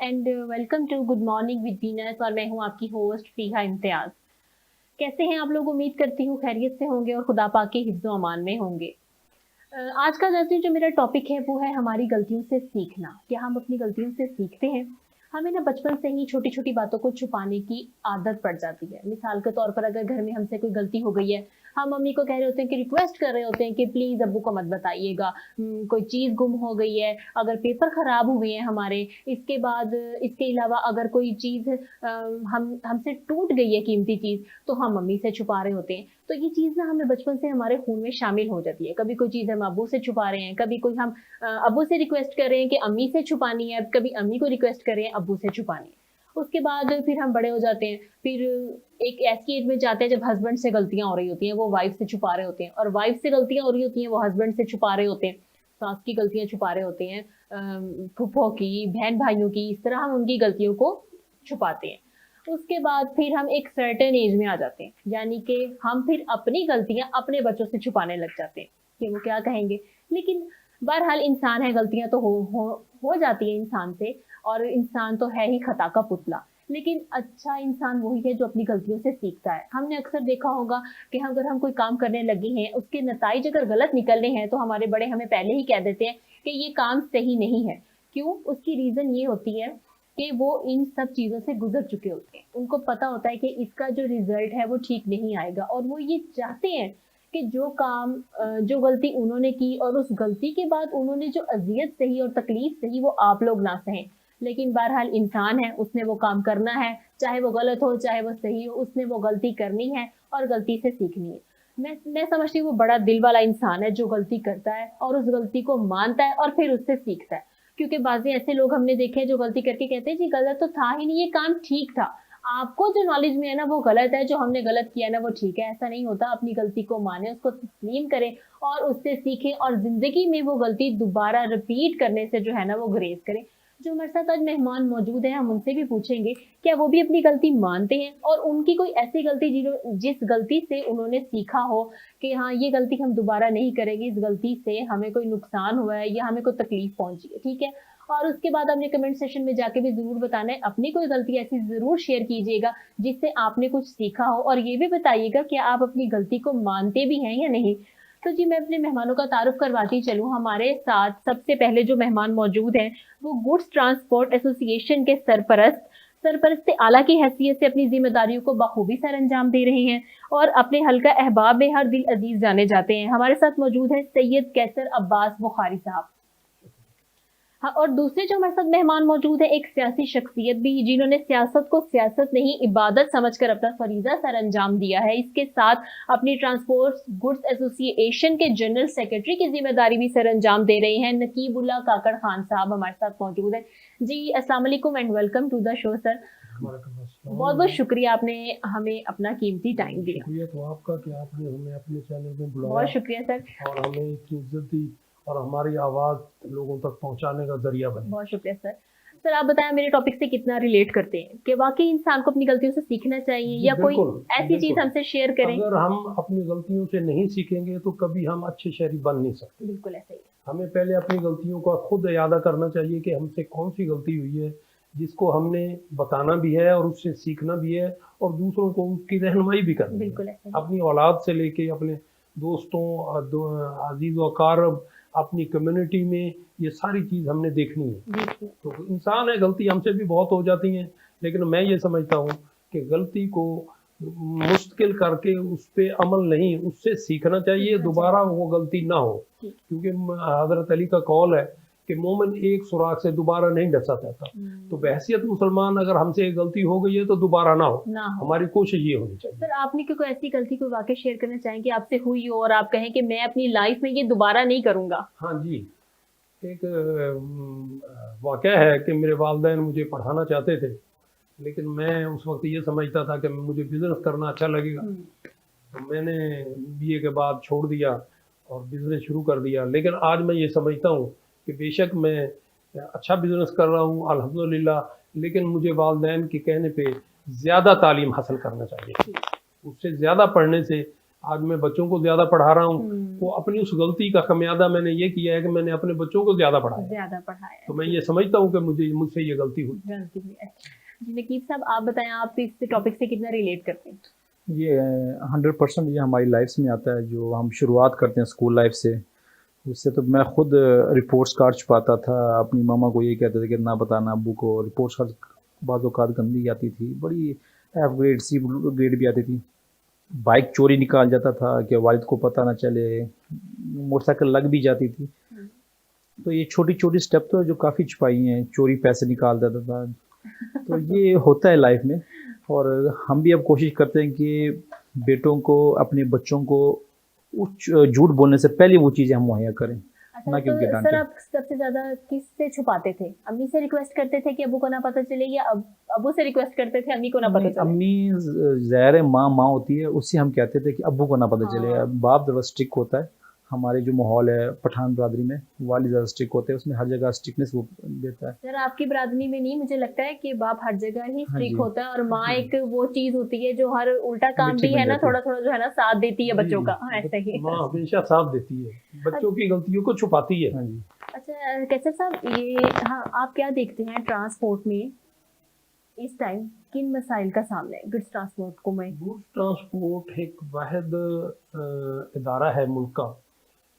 And welcome to good morning with Venus. और मैं हूं आपकी होस्ट फीहा इम्तियाज। कैसे हैं आप लोग? उम्मीद करती हूँ खैरियत से होंगे और खुदा पाक के हिफ्ज़ो अमान में होंगे। आज का जो मेरा टॉपिक है वो है हमारी गलतियों से सीखना। क्या हम अपनी गलतियों से सीखते हैं? हमें ना बचपन से ही छोटी छोटी बातों को छुपाने की आदत पड़ जाती है। मिसाल के तौर पर अगर घर में हमसे कोई गलती हो गई है, हम मम्मी को कह रहे होते हैं कि रिक्वेस्ट कर रहे होते हैं कि प्लीज अब्बू को मत बताइएगा। कोई चीज़ गुम हो गई है, अगर पेपर खराब हुए हैं हमारे, इसके बाद इसके अलावा अगर कोई चीज़ हम हमसे टूट गई है कीमती चीज़, तो हम मम्मी से छुपा रहे होते हैं। तो ये चीज़ ना हमें बचपन से हमारे खून में शामिल हो जाती है। कभी कोई चीज़ हम अब्बू से छुपा रहे हैं, कभी कोई हम अब्बू से रिक्वेस्ट कर रहे हैं कि अम्मी से छुपानी है, कभी अम्मी को रिक्वेस्ट कर रहे हैं अब्बू से छुपानी है। उसके बाद फिर हम बड़े हो जाते हैं, फिर एक ऐसी एज में जाते हैं जब हस्बैंड से गलतियां हो रही होती हैं, वो वाइफ से छुपा रहे होते हैं, और वाइफ से गलतियां हो रही होती हैं, वो हस्बैंड से छुपा रहे होते हैं। सास की गलतियां छुपा रहे होते हैं, फूफो की, बहन भाइयों की, इस तरह हम उनकी गलतियों को छुपाते हैं। उसके बाद फिर हम एक सर्टेन एज में आ जाते हैं, यानी कि हम फिर अपनी गलतियां अपने बच्चों से छुपाने लग जाते हैं कि वो क्या कहेंगे। लेकिन बहरहाल इंसान है, गलतियां तो हो जाती है इंसान से, और इंसान तो है ही खता का पुतला। लेकिन अच्छा इंसान वही है जो अपनी गलतियों से सीखता है। हमने अक्सर देखा होगा कि अगर हम कोई काम करने लगे हैं, उसके नताइज अगर गलत निकलने हैं, तो हमारे बड़े हमें पहले ही कह देते हैं कि ये काम सही नहीं है। क्यों? उसकी रीजन ये होती है कि वो इन सब चीज़ों से गुजर चुके होते हैं। उनको पता होता है कि इसका जो रिजल्ट है वो ठीक नहीं आएगा, और वो ये चाहते हैं कि जो काम जो गलती उन्होंने की और उस गलती के बाद उन्होंने जो अजियत सही और तकलीफ सही, वो आप लोग ना सहें। लेकिन बहरहाल इंसान है, उसने वो काम करना है, चाहे वो गलत हो चाहे वो सही हो, उसने वो गलती करनी है और गलती से सीखनी है। मैं समझती हूँ वो बड़ा दिल वाला इंसान है जो गलती करता है और उस गलती को मानता है और फिर उससे सीखता है। क्योंकि बाज़ी ऐसे लोग हमने देखे हैं जो गलती करके कहते हैं जी गलत तो था ही नहीं, ये काम ठीक था। आपको जो नॉलेज में है ना वो गलत है, जो हमने गलत किया ना वो ठीक है। ऐसा नहीं होता। अपनी गलती को माने, उसको तस्लीम करें और उससे सीखें, और ज़िंदगी में वो गलती दोबारा रिपीट करने से जो है ना वो गुरेज करें। जो हमारे साथ आज मेहमान मौजूद हैं, हम उनसे भी पूछेंगे क्या वो भी अपनी गलती मानते हैं, और उनकी कोई ऐसी गलती जिस गलती से उन्होंने सीखा हो कि हाँ ये गलती हम दोबारा नहीं करेंगे, इस गलती से हमें कोई नुकसान हुआ है या हमें कोई तकलीफ पहुंची है। ठीक है। और उसके बाद आपने कमेंट सेशन में जाके भी जरूर बताना है, अपनी कोई गलती ऐसी जरूर शेयर कीजिएगा जिससे आपने कुछ सीखा हो, और ये भी बताइएगा कि आप अपनी गलती को मानते भी हैं या नहीं। तो जी मैं अपने मेहमानों का तारुफ करवाती चलूँ। हमारे साथ सबसे पहले जो मेहमान मौजूद हैं वो गुड्स ट्रांसपोर्ट एसोसिएशन के सरपरस्त आला की हैसियत से अपनी जिम्मेदारियों को बखूबी सर अंजाम दे रहे हैं, और अपने हल्का अहबाब में हर दिल अजीज जाने जाते हैं। हमारे साथ मौजूद है सैयद कैसर अब्बास बुखारी साहब। हाँ, और दूसरे जो हमारे साथ मेहमान मौजूद है एक सियासी शख्सियत भी, जिन्होंने सियासत को सियासत नहीं इबादत समझकर अपना फरीजा सर अंजाम दिया है। इसके साथ अपनी ट्रांसपोर्ट गुड्स एसोसिएशन के जनरल सेक्रेटरी की जिम्मेदारी भी सर अंजाम दे रहे हैं। नकीबुल्ला काकड़ खान साहब हमारे साथ मौजूद है। जी अस्सलाम वालेकुम and welcome to the show sir. बहुत बहुत शुक्रिया, आपने हमें अपना कीमती टाइम दिया। शुक्रिया तो आपका कि आपने हमें अपने चैनल में बुलाया। बहुत शुक्रिया सर। और हमें इतनी इज्जत दी और हमारी आवाज़ लोगों तक पहुंचाने का जरिया बनी। बहुत शुक्रिया सर। सर आप बताएं मेरे टॉपिक से कितना रिलेट करते हैं कि वाकई इंसान को अपनी गलतियों से सीखना चाहिए, या कोई ऐसी चीज हमसे शेयर करें। अगर हम अपनी गलतियों से नहीं सीखेंगे तो कभी हम अच्छे शहरी बन नहीं सकते। बिल्कुल ऐसा ही है। हमें पहले अपनी गलतियों का खुद इरादा करना चाहिए कि हमसे कौन सी गलती हुई है जिसको हमने बताना भी है और उससे सीखना भी है और दूसरों को उसकी रहनुमाई भी करनी है। बिल्कुल ऐसा ही। अपनी औलाद से लेके अपने दोस्तों, अजीज व अकारब, अपनी कम्युनिटी में ये सारी चीज़ हमने देखनी है। तो इंसान है, गलती हमसे भी बहुत हो जाती हैं, लेकिन मैं ये समझता हूँ कि गलती को मुश्किल करके उस पर अमल नहीं, उससे सीखना चाहिए, दोबारा वो गलती ना हो। क्योंकि हज़रत अली का कौल है कि मोमिन एक सुराख से दोबारा नहीं डसा जाता। तो बहसियत मुसलमान अगर हमसे एक गलती हो गई है तो दोबारा ना हो, हमारी कोशिश ये होनी चाहिए। सर आपने कोई ऐसी गलती को वाकई शेयर करना चाहेंगे आपसे हुई हो और आप कहें कि मैं अपनी लाइफ में ये दोबारा नहीं करूंगा? हाँ जी, एक वाक़या है कि मेरे वालिदैन मुझे पढ़ाना चाहते थे, लेकिन मैं उस वक्त ये समझता था कि मुझे बिज़नेस करना अच्छा लगेगा। तो मैंने बीए के बाद छोड़ दिया और बिज़नेस शुरू कर दिया। लेकिन आज मैं ये समझता हूँ कि बेशक मैं अच्छा बिज़नेस कर रहा हूँ अल्हम्दुलिल्लाह, लेकिन मुझे वालिदैन के कहने पे ज़्यादा तालीम हासिल करना चाहिए। उससे ज़्यादा पढ़ने से आज मैं बच्चों को ज्यादा पढ़ा रहा हूँ, वो अपनी उस गलती का खमियाजा मैंने ये किया है कि मैंने अपने बच्चों को ज्यादा पढ़ाया, तो मैं ये समझता हूँ कि मुझसे ये गलती हुई। जी नकीब साहब, आप बताएं, आप इस टॉपिक से कितना रिलेट करते हैं? ये 100% ये हमारी लाइफ में आता है, जो हम शुरुआत करते हैं स्कूल लाइफ से। उससे तो मैं खुद रिपोर्ट्स कार्ड छुपाता था, अपनी मामा को ये कहते थे कि ना बताना अब्बू को। रिपोर्ट्स कार्ड बाज़ औक़ात गंदी आती थी, बड़ी एफ ग्रेड सी ग्रेड भी आती थी। बाइक चोरी निकाल जाता था कि वालिद को पता ना चले, मोटरसाइकिल लग भी जाती थी। तो ये छोटी छोटी स्टेप तो जो काफ़ी छुपाई हैं। चोरी पैसे निकाल देता था, तो ये होता है लाइफ में। और हम भी अब कोशिश करते हैं कि बेटों को, अपने बच्चों को झूठ बोलने से पहले वो चीज़ें हम मुहैया करें, ना कि उनके डांटें। सर, आप सबसे ज्यादा किससे छुपाते थे? अम्मी से रिक्वेस्ट करते थे कि अब्बू को ना पता चले, या अब्बू से रिक्वेस्ट करते थे अम्मी को ना पता चले? अम्मी ज़ाहिर है, माँ होती है, उससे हम कहते थे कि अब्बू को ना पता चले। बाप ज़रा स्ट्रिक्ट होता है। हमारे जो माहौल है पठान बरादरी में, वालिद ज़्यादा स्ट्रिक्ट होते हैं, उसमें हर जगह स्ट्रिक्टनेस वो देता है। सर, आपकी बरादरी में नहीं, मुझे लगता है कि बाप हर जगह ही स्ट्रिक्ट होता है, और माँ एक वो चीज होती है जो हर उल्टा काम भी है ना, थोड़ा थोड़ा जो है ना साथ देती है बच्चों का। ऐसा ही माँ हमेशा साथ देती है, बच्चों की गलतियों को छुपाती है। हाँ जी। अच्छा कैसर साहब, ये हाँ, आप क्या देखते हैं ट्रांसपोर्ट में इस टाइम किन मसाइल का सामना है गुड्स ट्रांसपोर्ट को में? गुड्स ट्रांसपोर्ट एक वाहिद इदारा है मुल्क का,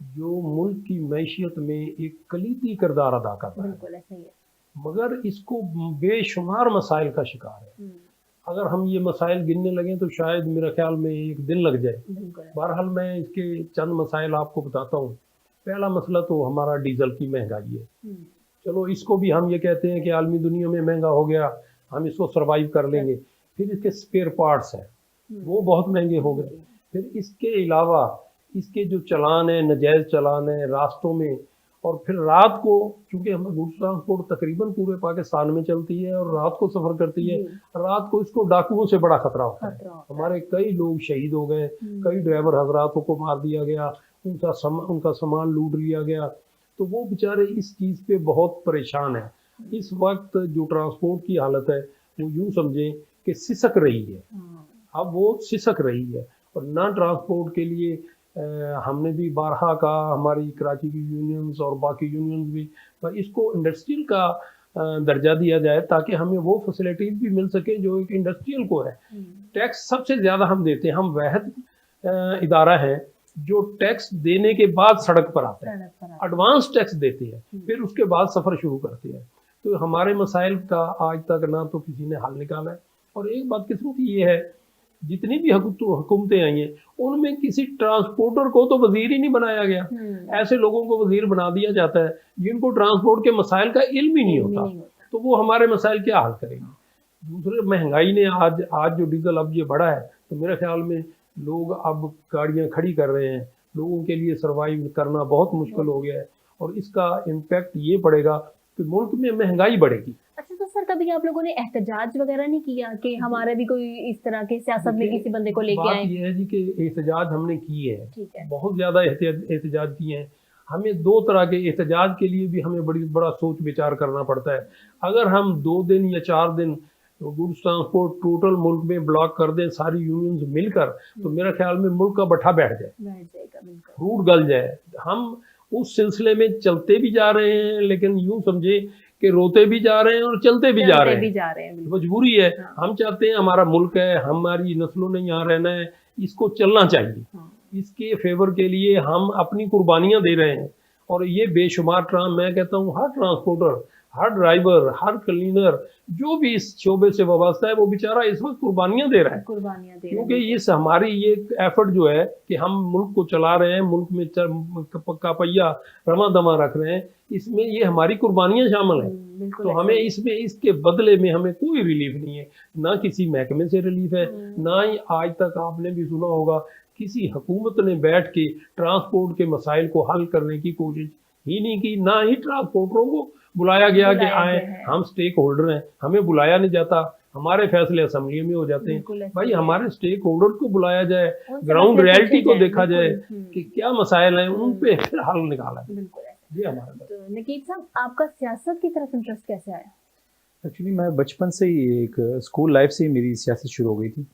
जो मुल्क की मैशियत में एक कलीदी किरदार अदा करता है। बिल्कुल ऐसा ही है। मगर इसको बेशुमार मसाइल का शिकार है। अगर हम ये मसाइल गिनने लगें तो शायद मेरे ख्याल में एक दिन लग जाए। बहरहाल मैं इसके चंद मसाइल आपको बताता हूँ। पहला मसला तो हमारा डीजल की महंगाई है। चलो, इसको भी हम ये कहते हैं कि आलमी दुनिया में महंगा हो गया, हम इसको सरवाइव कर लेंगे। फिर इसके स्पेयर पार्ट्स हैं, वो बहुत महंगे हो गए। फिर इसके अलावा इसके जो चलान है, नजायज़ चलान है रास्तों में, और फिर रात को, क्योंकि हम गुड्स ट्रांसपोर्ट तकरीबन पूरे पाकिस्तान में चलती है और रात को सफ़र करती है, रात को इसको डाकुओं से बड़ा खतरा होता है। हमारे कई लोग शहीद हो गए, कई ड्राइवर हजरातों को मार दिया गया, उनका सामान लूट लिया गया, तो वो बेचारे इस चीज़ पे बहुत परेशान है। इस वक्त जो ट्रांसपोर्ट की हालत है वो यूँ समझें कि सिसक रही है। अब वो सिसक रही है, और ना ट्रांसपोर्ट के लिए हमने भी बारहा कहा, हमारी कराची की यूनियंस और बाकी यूनियंस भी, पर इसको इंडस्ट्रियल का दर्जा दिया जाए ताकि हमें वो फैसिलिटीज भी मिल सके जो एक इंडस्ट्रियल को है। टैक्स सबसे ज़्यादा हम देते हैं, हम वाहिद इदारा है जो टैक्स देने के बाद सड़क पर आता है, एडवांस टैक्स देते हैं, फिर उसके बाद सफ़र शुरू करते हैं। तो हमारे मसाइल का आज तक ना तो किसी ने हल निकाला है। और एक बात किस्मत ये है, जितनी भी हुकूमतें आई हैं उनमें किसी ट्रांसपोर्टर को तो वजीर ही नहीं बनाया गया। ऐसे लोगों को वजीर बना दिया जाता है जिनको ट्रांसपोर्ट के मसाइल का इल्म ही नहीं होता, तो वो हमारे मसाइल क्या हल करेंगे। दूसरे, महंगाई ने आज जो डीजल अब ये बढ़ा है, तो मेरे ख्याल में लोग अब गाड़ियाँ खड़ी कर रहे हैं, लोगों के लिए सर्वाइव करना बहुत मुश्किल हो गया है, और इसका इम्पैक्ट ये पड़ेगा कि मुल्क में महंगाई बढ़ेगी। अच्छा, तो सर कभी आप लोगों ने एहतजाज वगैरह नहीं किया कि हमारे भी कोई इस तरह के सियासत में किसी बंदे को लेके आए? बात ये है जी कि एहतजाज हमने किए हैं, बहुत ज़्यादा एहतजाज किए हैं। हमें दो तरह के एहतजाज के लिए भी हमें बड़ा सोच विचार करना पड़ता है। अगर हम 2 दिन या 4 दिन गुड्स ट्रांसपोर्ट टोटल मुल्क में ब्लॉक कर दें सारी यूनियंस मिलकर, तो मेरे ख्याल में मुल्क का बट्ठा बैठ जाएगा, रूट गल जाए। हम उस सिलसिले में चलते भी जा रहे हैं, लेकिन यूं समझे कि रोते भी जा रहे हैं और चलते भी जा रहे हैं। मजबूरी है। हम चाहते हैं, हमारा मुल्क है, हमारी नस्लों ने यहाँ रहना है, इसको चलना चाहिए। इसके फेवर के लिए हम अपनी कुर्बानियाँ दे रहे हैं, और ये बेशुमार मैं कहता हूँ हर ट्रांसपोर्टर, हर ड्राइवर, हर क्लीनर जो भी इस शोबे से वाबस्ता है, वो बेचारा इस वक्त कुर्बानियाँ दे रहा है। क्योंकि इस हमारी ये एफर्ट जो है कि हम मुल्क को चला रहे हैं, मुल्क में का पहिया रमा दमा रख रहे हैं, इसमें ये हमारी कुर्बानियाँ शामिल हैं। तो हमें इसमें, इसके बदले में हमें कोई रिलीफ नहीं है, ना किसी महकमे से रिलीफ है, ना ही आज तक आपने भी सुना होगा किसी हुकूमत ने बैठ के ट्रांसपोर्ट के मसाइल को हल करने की कोशिश ही नहीं की, ना ही ट्रांसपोर्टरों को बुलाया गया कि आए, हम स्टेक होल्डर हैं, हमें बुलाया नहीं जाता, हमारे फैसले असेंबली में हो जाते हैं। भाई हमारे स्टेक होल्डर को बुलाया जाए, ग्राउंड रियलिटी को देखा जाए कि क्या मसाइल हैं, उन पे फिर हल निकाला है। ये हमारा। तो नकीब साहब, आपका सियासत की तरफ इंटरेस्ट कैसे आया? एक्चुअली मैं बचपन से ही, एक स्कूल लाइफ से ही मेरी सियासत शुरू हो गई थी।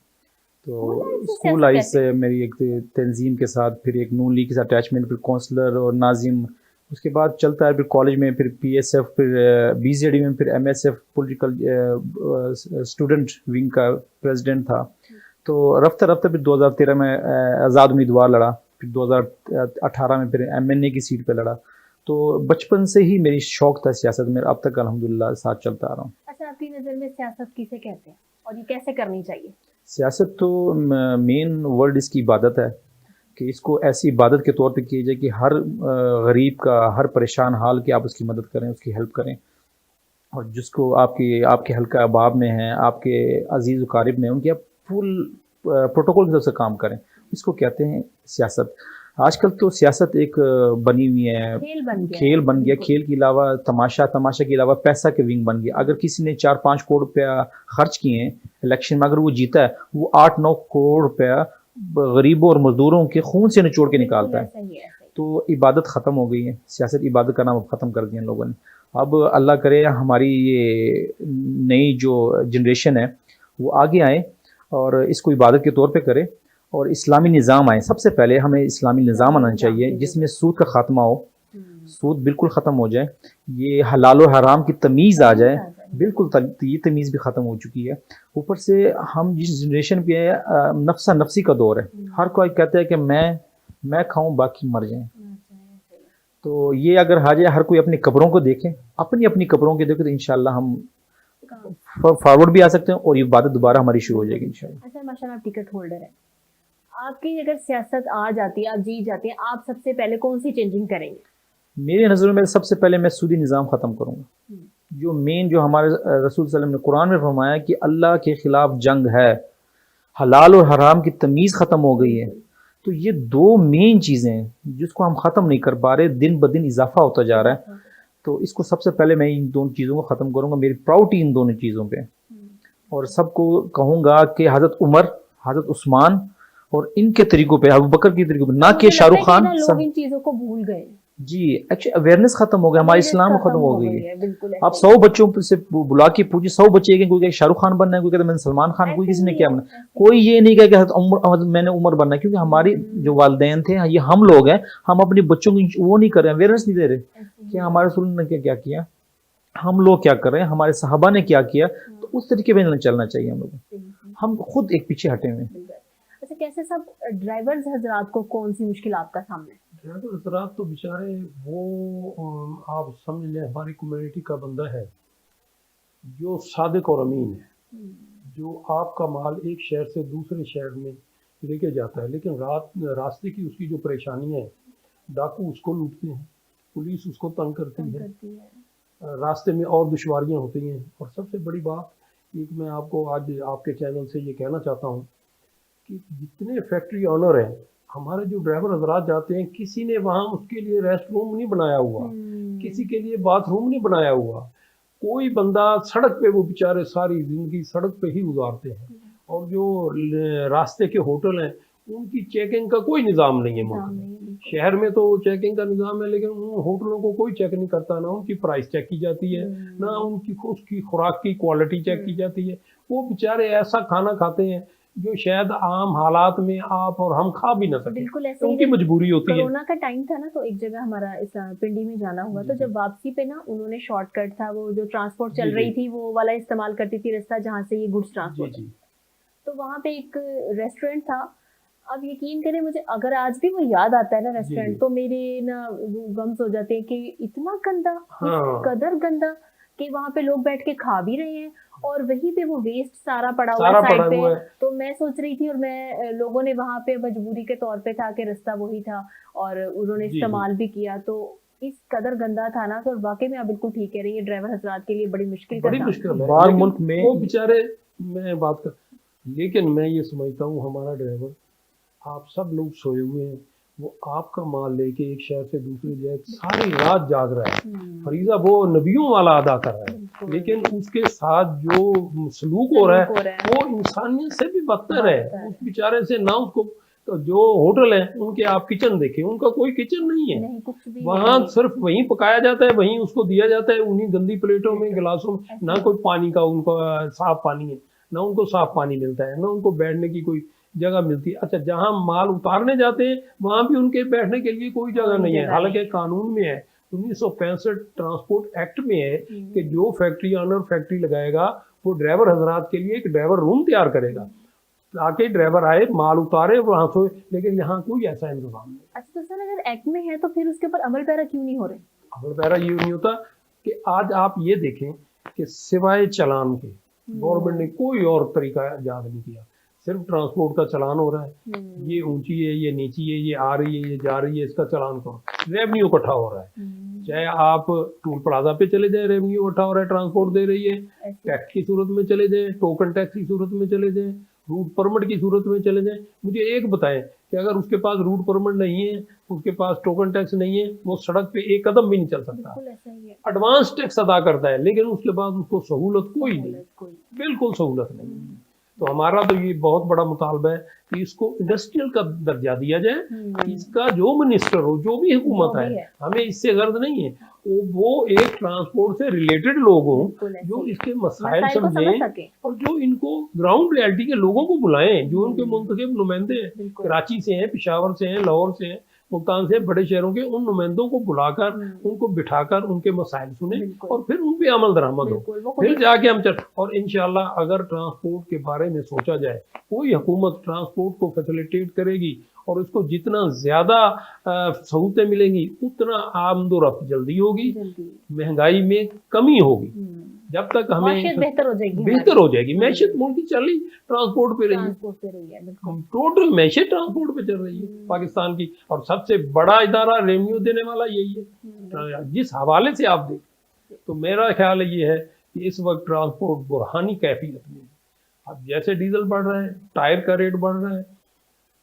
तो स्कूल लाइफ से मेरी एक तंजीम के साथ, फिर एक नून लीग के साथ अटैचमेंट, फिर काउंसलर और नाजिम, उसके बाद चलता है फिर कॉलेज में, फिर पीएसएफ, फिर बीजेडी में, फिर एमएसएफ पॉलिटिकल स्टूडेंट विंग का प्रेसिडेंट था। तो रफ्ता रफ्ता फिर 2013 में आज़ाद उम्मीदवार लड़ा, फिर 2018 में फिर एमएनए की सीट पे लड़ा। तो बचपन से ही मेरी शौक था सियासत में, अब तक अल्हम्दुलिल्लाह साथ चलता आ रहा हूँ। अच्छा, आपकी नज़र में सियासत किसे कहते हैं और ये कैसे करनी चाहिए? सियासत तो मेन वर्ड इसकी इबादत है, कि इसको ऐसी इबादत के तौर पे किया जाए कि हर गरीब का, हर परेशान हाल की आप उसकी मदद करें, उसकी हेल्प करें, और जिसको आपके हल्का अहबाब में हैं, आपके अजीज़ व में, उनकी आप फुल प्रोटोकॉल की तरफ से काम करें, इसको कहते हैं सियासत। आजकल तो सियासत एक बनी हुई है, खेल बन गया, खेल के अलावा तमाशा के अलावा पैसा के विंग बन गया। अगर किसी ने 4-5 करोड़ रुपया खर्च किए हैं इलेक्शन में, अगर वो जीता है, वो 8-9 करोड़ रुपया गरीबों और मजदूरों के खून से निचोड़ के निकालता है। तो इबादत ख़त्म हो गई है, सियासत इबादत का नाम अब ख़त्म कर दिया लोगों ने। अब अल्लाह करे हमारी ये नई जो जनरेशन है वो आगे आए और इसको इबादत के तौर पे करे, और इस्लामी निज़ाम आए। सबसे पहले हमें इस्लामी निज़ाम आना चाहिए जिसमें सूद का ख़ात्मा हो, सूद बिल्कुल ख़त्म हो जाए, ये हलाल और हराम की तमीज़ आ जाए, बिल्कुल ये तमीज़ भी ख़त्म हो चुकी है। ऊपर से हम जिस जनरेशन पे है, नफ्सा नफ्सी का दौर है, हर कोई कहता है कि मैं खाऊं बाकी मर जाएं। तो ये अगर आ जाए, हर कोई अपनी कब्रों को देखे, अपनी कब्रों को देखे, तो इंशाल्लाह हम फॉरवर्ड भी आ सकते हैं और ये इबादत दोबारा हमारी शुरू हो जाएगी इंशाल्लाह। अच्छा, माशाल्लाह आप टिकट होल्डर हैं, आपकी अगर सियासत आ जाती है, आप जीत जाती हैं, आप सबसे पहले कौन सी चेंजिंग करेंगे? मेरे नज़रों में सबसे पहले मैं सूदी निज़ाम ख़त्म करूँगा। जो मेन, जो हमारे रसूल सल्लल्लाहु अलैहि वसल्लम ने कुरान में फरमाया कि अल्लाह के ख़िलाफ़ जंग है, हलाल और हराम की तमीज़ ख़त्म हो गई है। तो ये दो मेन चीज़ें हैं जिसको हम ख़त्म नहीं कर पा रहे, दिन ब दिन इजाफा होता जा रहा है। तो इसको सबसे पहले मैं इन दोनों चीज़ों को ख़त्म करूँगा, मेरी प्राउरिटी इन दोनों चीज़ों पे, और सबको कहूँगा कि हज़रत उमर, हज़रत उस्मान और इनके तरीकों पे, अबू बकर के तरीकों पे, ना कि शाहरुख खान। लोग इन चीज़ों को भूल गए जी, एक्चुअली अवेयरनेस खत्म हो गया, हमारा इस्लाम खत्म हो गई है। आप 100 बच्चों से बुला के पूछिए, 100 बच्चे कोई कहे शाहरुख खान बनना है, कोई कहता मैंने सलमान खान, कोई किसी ने क्या बनना, कोई ये नहीं कहे कि मैंने उमर बनना है। क्योंकि हमारी जो वालिदैन थे, ये हम लोग हैं, हम अपने बच्चों को वो नहीं कर रहे, अवेयरनेस नहीं दे रहे कि हमारे रसूल ने क्या किया, हम लोग क्या कर रहे हैं, हमारे सहाबा ने क्या किया। तो उस तरीके में चलना चाहिए हम लोग, हम खुद एक पीछे हटे हुए। अच्छा, कैसे सब ड्राइवर्स हजरात को कौन सी मुश्किल आपका सामने? ड्राइवर हजरात तो बेचारे वो, आप समझ लें हमारी कम्युनिटी का बंदा है जो सादिक और अमीन है, जो आपका माल एक शहर से दूसरे शहर में लेके जाता है, लेकिन रास्ते की उसकी जो परेशानी है, डाकू उसको लूटते हैं, पुलिस उसको तंग करती है, रास्ते में और दुश्वारियां होती हैं। और सबसे बड़ी बात एक मैं आपको आज आपके चैनल से ये कहना चाहता हूँ कि जितने फैक्ट्री ऑनर हैं, हमारे जो ड्राइवर हजरात जाते हैं, किसी ने वहाँ उसके लिए रेस्ट रूम नहीं बनाया हुआ, किसी के लिए बाथरूम नहीं बनाया हुआ, कोई बंदा सड़क पे, वो बेचारे सारी ज़िंदगी सड़क पे ही गुजारते हैं। और जो रास्ते के होटल हैं, उनकी चेकिंग का कोई निज़ाम नहीं है मुल्क में। शहर में तो चेकिंग का निज़ाम है, लेकिन उन होटलों को कोई चेक नहीं करता, ना उनकी प्राइस चेक की जाती है, ना उसकी खुराक की क्वालिटी चेक की जाती है। वो बेचारे ऐसा खाना खाते हैं जो शायद आम हालात में आप और हम खा भी ना सके, बिल्कुल ऐसे उनकी मजबूरी होती है। कोरोना का टाइम था ना, तो एक जगह हमारा इस पिंडी में जाना हुआ, तो जब वापसी पे ना उन्होंने शॉर्टकट था, वो जो ट्रांसपोर्ट चल रही थी वो वाला इस्तेमाल करती थी रास्ता जहाँ से ये गुड्स ट्रांसपोर्ट, तो वहाँ पे एक रेस्टोरेंट था। अब यकीन करें, मुझे अगर आज भी वो याद आता है ना रेस्टोरेंट, तो मेरे ना गम्स हो जाते हैं कि इतना गंदा, कदर गंदा कि वहाँ पे लोग बैठ के खा भी रहे हैं और वहीं पे वो वेस्ट सारा पड़ा हुआ है साइड पे। तो मैं सोच रही थी, और मैं लोगों ने वहाँ पे मजबूरी के तौर पे था कि रास्ता वही था और उन्होंने इस्तेमाल भी किया, तो इस कदर गंदा था ना। तो वाकई में आप बिल्कुल ठीक कह रही है, ड्राइवर हजरात के लिए बड़ी मुश्किल है बाहर मुल्क में वो बेचारे। मैं बात कर, लेकिन मैं ये समझता हूँ हमारा ड्राइवर, आप सब लोग सोए हुए हैं, वो आपका माल लेके एक शहर से दूसरी जगह सारी रात जाग रहा है, फरीजा वो नबियों वाला अदा कर रहा है, लेकिन उसके साथ जो सलूक हो रहा है वो इंसानियत से भी बदतर है। उस बेचारे से ना, उसको तो जो होटल है उनके आप किचन देखें, उनका कोई किचन नहीं है, वहाँ सिर्फ वहीं पकाया जाता है, वहीं उसको दिया जाता है, उन्हीं गंदी प्लेटों में, गिलासों में, ना कोई पानी का उनका साफ पानी है। ना उनको साफ पानी मिलता है, ना उनको बैठने की कोई जगह मिलती है। अच्छा, जहाँ माल उतारने जाते हैं वहाँ भी उनके बैठने के लिए कोई जगह नहीं है। हालांकि कानून में है, 1965 ट्रांसपोर्ट एक्ट में है कि जो फैक्ट्री ऑनर फैक्ट्री लगाएगा वो ड्राइवर हजरात के लिए एक ड्राइवर रूम तैयार करेगा, ताकि ड्राइवर आए माल उतारे वहाँ सोए, लेकिन यहाँ कोई ऐसा इंतजाम नहीं। अच्छा तो सर, अगर एक्ट में है तो फिर उसके ऊपर अमल पैरा क्यों नहीं हो रहे? अमल पैरा ये नहीं होता कि आज आप ये देखें कि सिवाय चालान के गवर्नमेंट ने कोई और तरीका याद नहीं किया, सिर्फ ट्रांसपोर्ट का चालान हो रहा है। ये ऊंची है, ये नीची है, ये आ रही है, ये जा रही है, इसका चालान करो, रेवेन्यू इकट्ठा हो रहा है। चाहे आप टूल प्लाजा पे चले जाए, रेवेन्यू इकट्ठा हो रहा है, ट्रांसपोर्ट दे रही है। टैक्स की सूरत में चले जाए, टोकन टैक्स की सूरत में चले जाए, रूट परमिट की सूरत में चले जाए। मुझे एक बताएं कि अगर उसके पास रूट परमिट नहीं है, उसके पास टोकन टैक्स नहीं है, वो सड़क पे एक कदम भी नहीं चल सकता। एडवांस टैक्स अदा करता है, लेकिन उसके बाद उसको सहूलत कोई नहीं, बिल्कुल सहूलत नहीं। तो हमारा तो ये बहुत बड़ा मुतालबा है कि इसको इंडस्ट्रियल का दर्जा दिया जाए। इसका जो मिनिस्टर हो, जो भी हुकूमत है, हमें इससे गर्ज नहीं है, वो एक ट्रांसपोर्ट से रिलेटेड लोग हों जो इसके मसाइल समझें और जो इनको ग्राउंड रियलिटी के लोगों को बुलाएं, जो उनके मुंतखब नुमाइंदे हैं, कराची से हैं, पेशावर से हैं, लाहौर से हैं, मुल्तान से, बड़े शहरों के, उन नुमाइंदों को बुलाकर उनको बिठाकर उनके मसाइल सुने और फिर उन पे अमल दरामद हो, फिर जाके हम चल। और इंशाल्लाह अगर ट्रांसपोर्ट के बारे में सोचा जाए, कोई हुकूमत ट्रांसपोर्ट को फैसिलिटेट करेगी और उसको जितना ज्यादा सहूलतें मिलेंगी उतना आमदोरफ्त जल्दी होगी, महंगाई में कमी होगी। जब तक हमें बेहतर हो जाएगी मैशत मुल्क की चल रही ट्रांसपोर्ट पे रही है, टोटल मैशत ट्रांसपोर्ट पे चल रही है पाकिस्तान की। और सबसे बड़ा इदारा रेवेन्यू देने वाला यही है, जिस हवाले से आप देखें। तो मेरा ख्याल ये है कि इस वक्त ट्रांसपोर्ट बुरहानी कैफियत में, अब जैसे डीजल बढ़ रहा है, टायर का रेट बढ़ रहा है,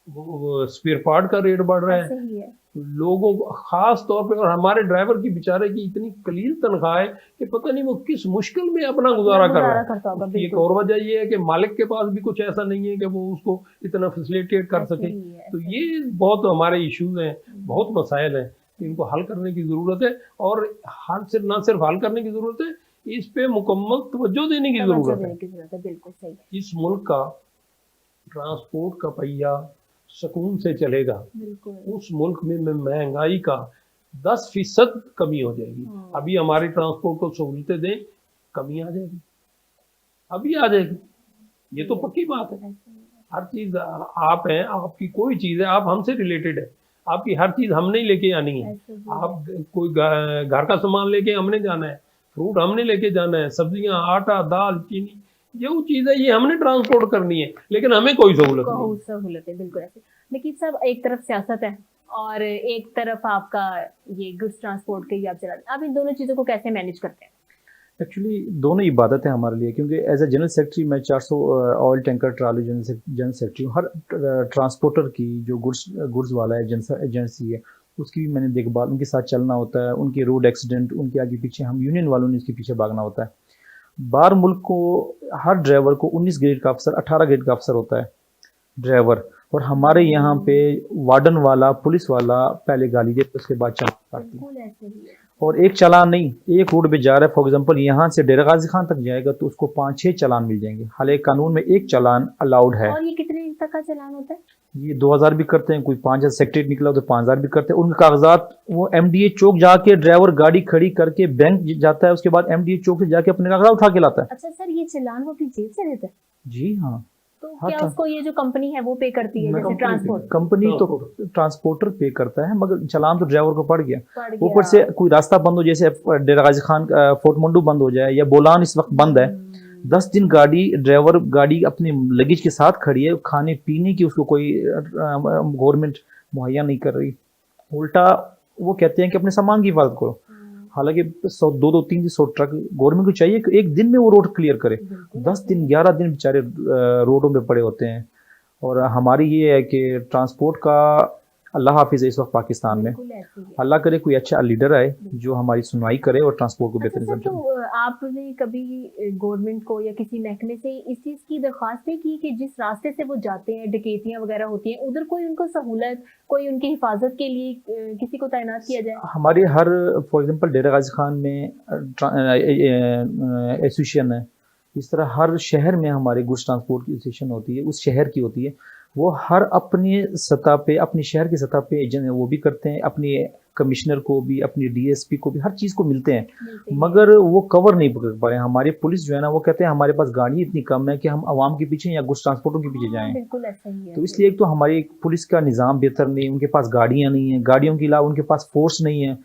स्पेयर पार्ट का रेट बढ़ रहा है, लोगों को खास तौर पे, और हमारे ड्राइवर की बेचारे की इतनी कलील तनख्वाह है कि पता नहीं वो किस मुश्किल में अपना गुजारा कर रहा है। एक और वजह ये है कि मालिक के पास भी कुछ ऐसा नहीं है कि वो उसको इतना फैसिलिटेट कर सके। तो ये बहुत हमारे इश्यूज हैं, बहुत मसाइल हैं, इनको हल करने की जरूरत है। और ना सिर्फ हल करने की जरूरत है, इस पे मुकम्मल तवज्जो देने की जरूरत है। बिल्कुल सही। इस मुल्क का ट्रांसपोर्ट का पहिया सुकून से चलेगा, उस मुल्क में महंगाई का 10% कमी हो जाएगी। अभी हमारी ट्रांसपोर्ट को सहूलतें दें, कमी आ जाएगी, अभी आ जाएगी, ये तो पक्की बात है। हर चीज आप हैं, आपकी कोई चीज है, आप हमसे रिलेटेड है, आपकी हर चीज हमने लेके आनी है। आप कोई घर का सामान लेके हमने जाना है, फ्रूट हमने लेके जाना है, सब्जियां, आटा, दाल, चीनी, जो चीज है ये हमने ट्रांसपोर्ट करनी है, लेकिन हमें कोई सहूलत है। बिल्कुल ऐसे। लेकिन सब एक तरफ सियासत है और एक तरफ आपका ये गुड्स ट्रांसपोर्ट के आप चला, आप इन दोनों चीजों को कैसे मैनेज करते हैं? एक्चुअली दोनों इबादत है हमारे लिए, क्योंकि एज ए जनरल सेक्रेटरी मैं 400 oil tanker trolley general secretary हूँ। हर ट्रांसपोर्टर की जो गुड्स वाला है एजेंसी है, उसकी भी मैंने देखभाल, उनके साथ चलना होता है, उनके रोड एक्सीडेंट, उनके आगे पीछे हम यूनियन वालों ने उसके पीछे भागना होता है। बाहर मुल्क को हर ड्राइवर को 19 ग्रेड का अफसर, 18 ग्रेड का अफसर होता है ड्राइवर, और हमारे यहाँ पे वार्डन वाला, पुलिस वाला पहले गाली देते, उसके बाद चालान काटते हैं। और एक चालान नहीं, एक रोड पे जा रहा है, फॉर एग्जांपल यहाँ से डेरा गाजी खान तक जाएगा तो उसको 5-6 चालान मिल जाएंगे। हालांकि कानून में एक चालान अलाउड है। और ये कितने तक का चालान होता है? ये 2000 भी करते हैं, कोई 5000 सेक्रेटरी निकला तो 5000 भी करते हैं। उनके कागजात वो MDA चौक जाके ड्राइवर गाड़ी खड़ी करके बैंक जाता है, उसके बाद MDA चौक से जाके अपने कागजात उठा के लाता है। अच्छा सर, ये चालान वो अपनी जेब से देता है? जी हाँ। तो क्या उसको ये जो कंपनी है वो पे करती है, जैसे ट्रांसपोर्ट कंपनी तो ट्रांसपोर्टर पे करता है, मगर चालान तो ड्राइवर को पड़ गया। ऊपर से कोई रास्ता बंद हो, जैसे डेरा गाजी खान फोर्ट मंडू बंद हो जाए या बोलान इस वक्त बंद है, 10 दिन ड्राइवर गाड़ी अपने लगेज के साथ खड़ी है, खाने पीने की उसको कोई गवर्नमेंट मुहैया नहीं कर रही। उल्टा वो कहते हैं कि अपने सामान की हिफाजत करो। हालांकि 200-300 ट्रक गवर्नमेंट को चाहिए कि एक दिन में वो रोड क्लियर करे। 10 दिन 11 दिन बेचारे रोडों पे पड़े होते हैं। और हमारी ये है कि ट्रांसपोर्ट का अल्लाह हाफिज है इस वक्त पाकिस्तान में। अल्लाह करे कोई अच्छा लीडर आए जो हमारी सुनवाई करे और ट्रांसपोर्ट को बेहतर निज़ाम। तो आपने कभी गवर्नमेंट को या किसी महकमे से इस चीज़ की दरख्वास्त नहीं की कि जिस रास्ते से वो जाते हैं, डकैतियाँ वगैरह होती हैं, उधर कोई उनको सहूलत, कोई उनकी हिफाजत के लिए किसी को तैनात किया जाए? हमारे हर फॉर एग्जांपल डेरा गाजी खान में एसोसिएशन है, इस तरह हर शहर में हमारे गुड्स ट्रांसपोर्ट की स्टेशन होती है, उस शहर की होती है। वो हर अपने सतह पे, अपनी शहर की सतह पे एजेंट वो भी करते हैं, अपने कमिश्नर को भी, अपनी डीएसपी को भी, हर चीज़ को मिलते हैं, मगर वो कवर नहीं कर पा रहे हैं। हमारी पुलिस जो है ना, वो कहते हैं हमारे पास गाड़ी इतनी कम है कि हम आवाम के पीछे या गुड्स ट्रांसपोर्टों के पीछे जाएं। बिल्कुल ऐसा ही है। तो इसलिए एक तो हमारी पुलिस का निज़ाम बेहतर नहीं, उनके पास गाड़ियाँ नहीं हैं, गाड़ियों के अलावा उनके पास फोर्स नहीं है,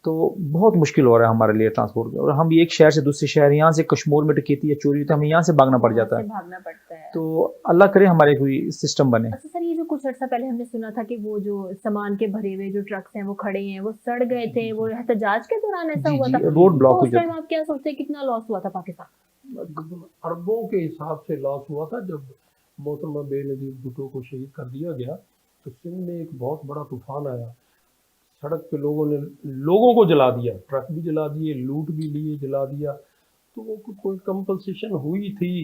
तो बहुत मुश्किल हो रहा है हमारे लिए ट्रांसपोर्ट। और हम एक शहर से दूसरे शहर, यहाँ से कश्मीर में डकैती या चोरी होती है, हमें यहाँ से भागना पड़ जाता है। भागना पड़ता है। तो अल्लाह करे हमारे कोई सिस्टम बने। अच्छा सर, ये जो कुछ अर्सा पहले हमने सुना था कि वो जो सामान के भरे हुए जो ट्रक्स हैं वो खड़े हैं, वो सड़ गए थे, वो एहतजाज के दौरान ऐसा हुआ था, रोड ब्लॉक हो जाता है। आप क्या सोचते हैं कितना लॉस हुआ था पाकिस्तान? अरबों के हिसाब से लॉस हुआ था। जब मोहतरमा बेनज़ीर भुट्टो को शहीद कर दिया गया तो सिंध में एक बहुत बड़ा तूफान आया। सड़क पे लोगों को जला दिया, ट्रक भी जला दिए, लूट भी लिए, जला दिया। तो वो कोई कंपनसेशन हुई थी,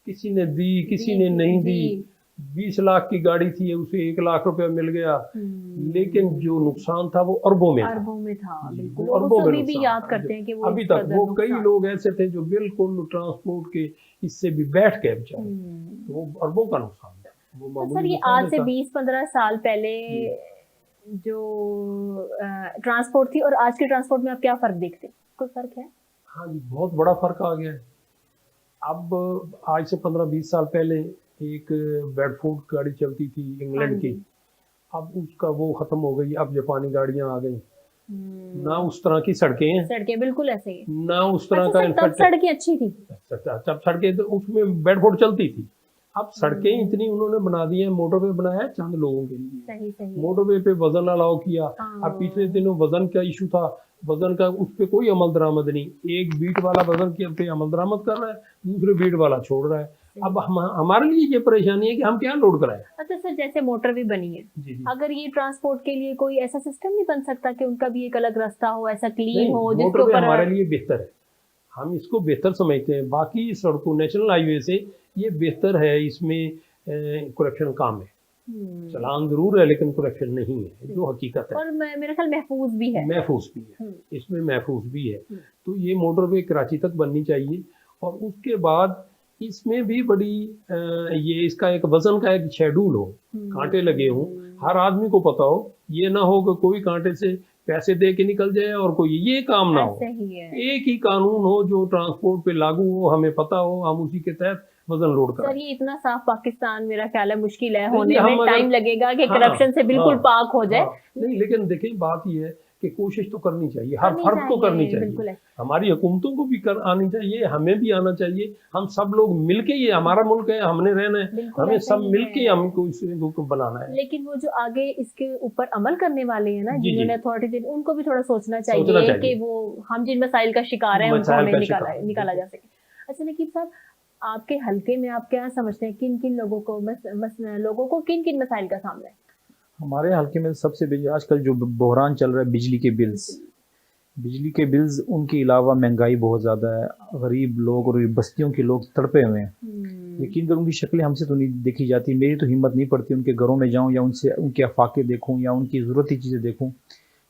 किसी ने दी, किसी ने नहीं दी। 20 लाख की गाड़ी थी, उसे 1 लाख रुपया मिल गया, लेकिन जो नुकसान था वो अरबों में था। बिल्कुल, अरबों में सभी भी याद करते हैं कि वो अभी तक वो कई लोग ऐसे थे जो बिल्कुल ट्रांसपोर्ट के इससे भी बैठ गए बेचारे। तो वो अरबों का नुकसान था। तो सर ये आज से 20-15 साल पहले जो ट्रांसपोर्ट थी और आज के ट्रांसपोर्ट में आप क्या फर्क देखते हैं? कोई फर्क है? हाँ जी, बहुत बड़ा फर्क आ गया है। अब आज से 15-20 साल पहले एक बेडफोर्ड गाड़ी चलती थी इंग्लैंड की, अब उसका वो खत्म हो गई, अब जापानी गाड़ियां आ गई। ना उस तरह की सड़कें हैं, सड़कें बिल्कुल ऐसे ही, ना उस तरह का सड़कें अच्छी थी। तब सड़कें तो उसमें बेडफोर्ड चलती थी। अब सड़कें इतनी उन्होंने बना दी है, मोटरवे बनाया चंद लोगों के लिए, सही मोटरवे पे वजन अलाउ किया। अब पिछले दिनों वजन का इशू था, वजन का उस पे कोई अमल दरामद नहीं। एक बीट वाला वजन के पे अमल दरामद कर रहा है, दूसरे बीट वाला छोड़ रहा है। अब हमारे लिए ये परेशानी है कि हम क्या लोड कराएं। अच्छा सर, जैसे मोटरवे बनी है, अगर ये ट्रांसपोर्ट के लिए कोई ऐसा सिस्टम नहीं बन सकता कि उनका भी एक अलग रास्ता हो, ऐसा क्लीन हो जिसके ऊपर? हमारे लिए बेहतर है, हम इसको बेहतर समझते हैं। बाकी सड़कों, नेशनल हाईवे से ये बेहतर है, इसमें करप्शन कम है। चलान जरूर है लेकिन करप्शन नहीं है, जो हकीकत है। और मेरा ख्याल महफूज भी है, इसमें महफूज भी है। तो ये मोटरवे कराची तक बननी चाहिए। और उसके बाद इसमें भी बड़ी ये इसका एक वजन का एक शेड्यूल हो, कांटे लगे हों, हर आदमी को पता हो। ये ना हो कि कोई कांटे से पैसे दे के निकल जाए और कोई ये काम ना हो। एक ही कानून हो जो ट्रांसपोर्ट पे लागू हो, हमें पता हो, हम उसी के तहत वजन लोड करें। सर ये इतना साफ पाकिस्तान मेरा ख्याल है मुश्किल है होने में, टाइम लगेगा कि करप्शन से बिल्कुल पाक हो जाए। नहीं, लेकिन देखिए बात ये है कि कोशिश तो करनी चाहिए, हर फर्द को करनी चाहिए। हमारी हुकूमतों को भी आनी चाहिए, हमें भी आना चाहिए। हम सब लोग मिलके, ये हमारा मुल्क है, हमने रहना है, हमें सब मिलके हमको इसको बनाना है। लेकिन वो जो आगे इसके ऊपर अमल करने वाले हैं ना, जिन्होंने अथॉरिटी, उनको भी थोड़ा सोचना चाहिए कि वो हम जिन मसाइल का शिकार है उनको हमें निकाला जा सके। अच्छा नकीब साहब, आपके हल्के में आप क्या समझते हैं, किन किन लोगों को किन किन मसाइल का सामना है? हमारे हल्के में सबसे आजकल जो बहरान चल रहा है बिजली के बिल्स, उनके अलावा महंगाई बहुत ज़्यादा है। गरीब लोग और बस्तियों के लोग तड़पे हुए हैं। यकीन कर उनकी शक्लें हमसे तो नहीं देखी जाती। मेरी तो हिम्मत नहीं पड़ती उनके घरों में जाऊं या उनसे उनके अफाके देखूं या उनकी ज़रूरती चीज़ें देखूं।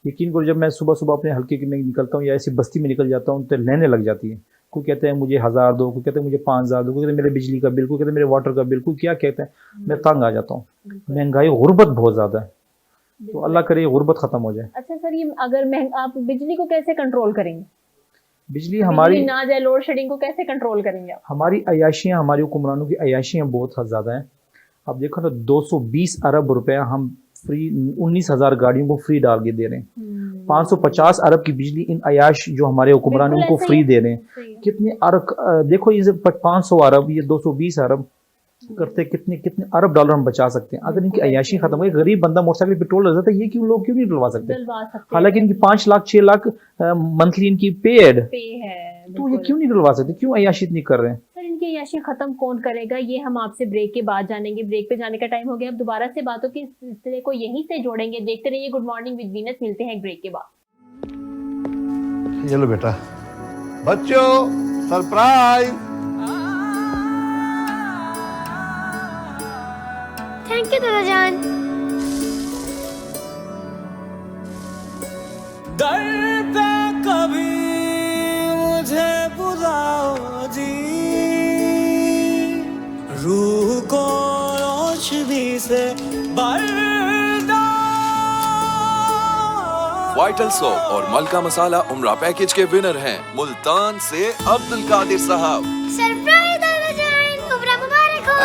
यकीन करो, जब मैं सुबह सुबह अपने हल्के में निकलता हूँ या ऐसी बस्ती में निकल जाता हूँ तो लेने लग जाती है। कोई कहते हैं मुझे 1000 दो, कोई कहते हैं मुझे 5000 दो, कोई कहते हैं मेरे बिजली का बिल, कोई कहते हैं मेरे वाटर का बिल, कोई क्या कहते हैं। मैं तंग आ जाता हूँ। महंगाई, गुर्बत बहुत ज़्यादा है, तो अल्लाह करे गुर्बत खत्म हो जाए। अच्छा सर, ये अगर आप बिजली को कैसे कंट्रोल करेंगे? बिजली हमारी ना जाए, लोड शेडिंग को कैसे कंट्रोल करेंगे आप? हमारी अयाशियाँ, हमारी हुक्मरानों की अयाशियाँ बहुत ज़्यादा हैं। अब देखो ना, 220 अरब रुपया हम फ्री 19,000 गाड़ियों को फ्री डाल के दे रहे हैं। 550 अरब की बिजली इन अयाश जो हमारे हुक्मरान उनको फ्री दे रहे हैं। कितने अरब, देखो ये 500 अरब, ये 220 अरब करते कितने अरब डॉलर हम बचा सकते हैं अगर इनकी अयाशी खत्म हो। गरीब बंदा मोटरसाइकिल पेट्रोल लग जाता है, ये क्यों लोग क्यों नहीं डलवा सकते? हालांकि इनकी 5 लाख 6 लाख मंथली इनकी पे है, तो ये क्यों नहीं डलवा सकते? क्यों अयाशी नहीं कर रहे हैं? सर इनकी अयाशी खत्म कौन करेगा, ये हम आपसे ब्रेक के बाद जानेंगे। ब्रेक पे जाने का टाइम हो गया, अब दोबारा से बातों के सिलसिले को यहीं से जोड़ेंगे। देखते रहिए गुड मॉर्निंग विद वीनस। मिलते हैं एक ब्रेक के बाद। ये लो बेटा, बच्चों सरप्राइज। थैंक यू दादा जान। दर पे कभी मुझे बुलाओ जी, रोशनी से बरदा। वाइटल सोप और मलका मसाला उम्रा पैकेज के विनर हैं मुल्तान से अब्दुल कादिर साहब। सरप्राइज दादा जान, उम्र मुबारक हो।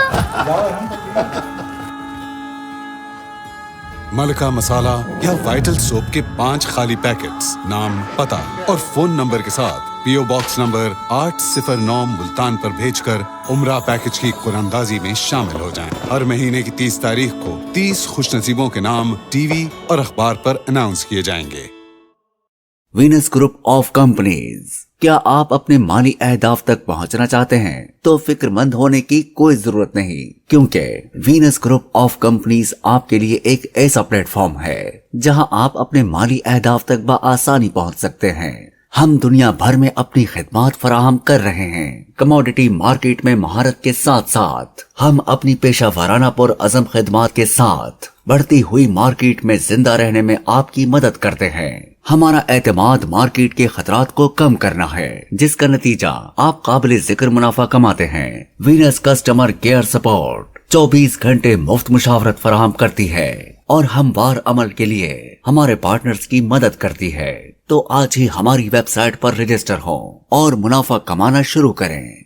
मलका मसाला या वाइटल सोप के 5 खाली पैकेट्स, नाम, पता और फोन नंबर के साथ पीओ बॉक्स नंबर 809 मुल्तान पर भेजकर उम्रा पैकेज की कुरानंदाजी में शामिल हो जाएं। हर महीने की 30 तारीख को 30 खुशनसीबों के नाम टीवी और अखबार पर अनाउंस किए जाएंगे। Venus group of companies. क्या आप अपने माली अहदाफ तक पहुंचना चाहते हैं तो फिक्रमंद होने की कोई जरूरत नहीं, क्योंकि वीनस ग्रुप ऑफ कंपनीज आपके लिए एक ऐसा प्लेटफॉर्म है जहां आप अपने माली अहदाफ तक बआसानी पहुंच सकते हैं। हम दुनिया भर में अपनी खिदमात फराहम कर रहे हैं। कमोडिटी मार्केट में महारत के साथ साथ हम अपनी पेशा वाराना पुर अज़म खिदमात के साथ बढ़ती हुई मार्केट में जिंदा रहने में आपकी मदद करते हैं। हमारा एतमाद मार्केट के खतरात को कम करना है, जिसका नतीजा आप काबिल जिक्र मुनाफा कमाते हैं। वीनस कस्टमर केयर सपोर्ट 24 घंटे मुफ्त मुशावरत फराहम करती है और हमवार अमल के लिए हमारे पार्टनर्स की मदद करती है। तो आज ही हमारी वेबसाइट पर रजिस्टर हों और मुनाफा कमाना शुरू करें।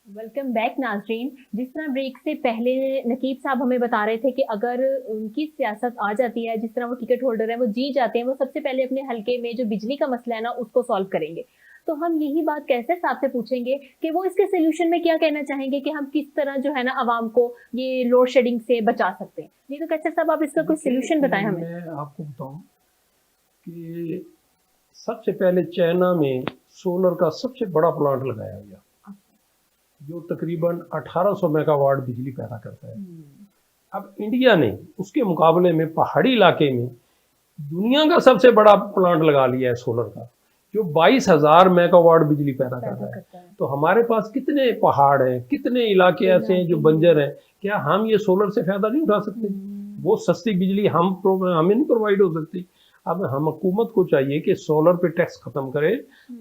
वेलकम बैक नाजरीन। जिस तरह ब्रेक से पहले नकीब साहब हमें बता रहे थे कि अगर उनकी सियासत आ जाती है, जिस तरह वो टिकट होल्डर हैं, वो जीत जाते हैं, वो सबसे पहले अपने हलके में जो बिजली का मसला है ना उसको सॉल्व करेंगे। तो हम यही बात कैसर साहब से पूछेंगे कि वो इसके सोल्यूशन में क्या कहना चाहेंगे कि हम किस तरह जो है ना आवाम को ये लोड शेडिंग से बचा सकते हैं। नहीं तो कैसर साहब आप इसका कोई सोल्यूशन बताएं हमें। मैं आपको बताऊं कि सबसे पहले चाइना में सोलर का सबसे बड़ा प्लांट लगाया गया जो तकरीबन 1800 मेगावाट बिजली पैदा करता है। अब इंडिया ने उसके मुकाबले में पहाड़ी इलाके में दुनिया का सबसे बड़ा प्लांट लगा लिया है सोलर का, जो 22,000 मेगावाट बिजली पैदा कर रहा है। तो हमारे पास कितने पहाड़ हैं, कितने इलाके ऐसे हैं जो बंजर हैं, क्या हम ये सोलर से फायदा नहीं उठा सकते? वो सस्ती बिजली हमें नहीं प्रोवाइड हो सकती। अब हम हुकूमत को चाहिए कि सोलर पे टैक्स खत्म करे,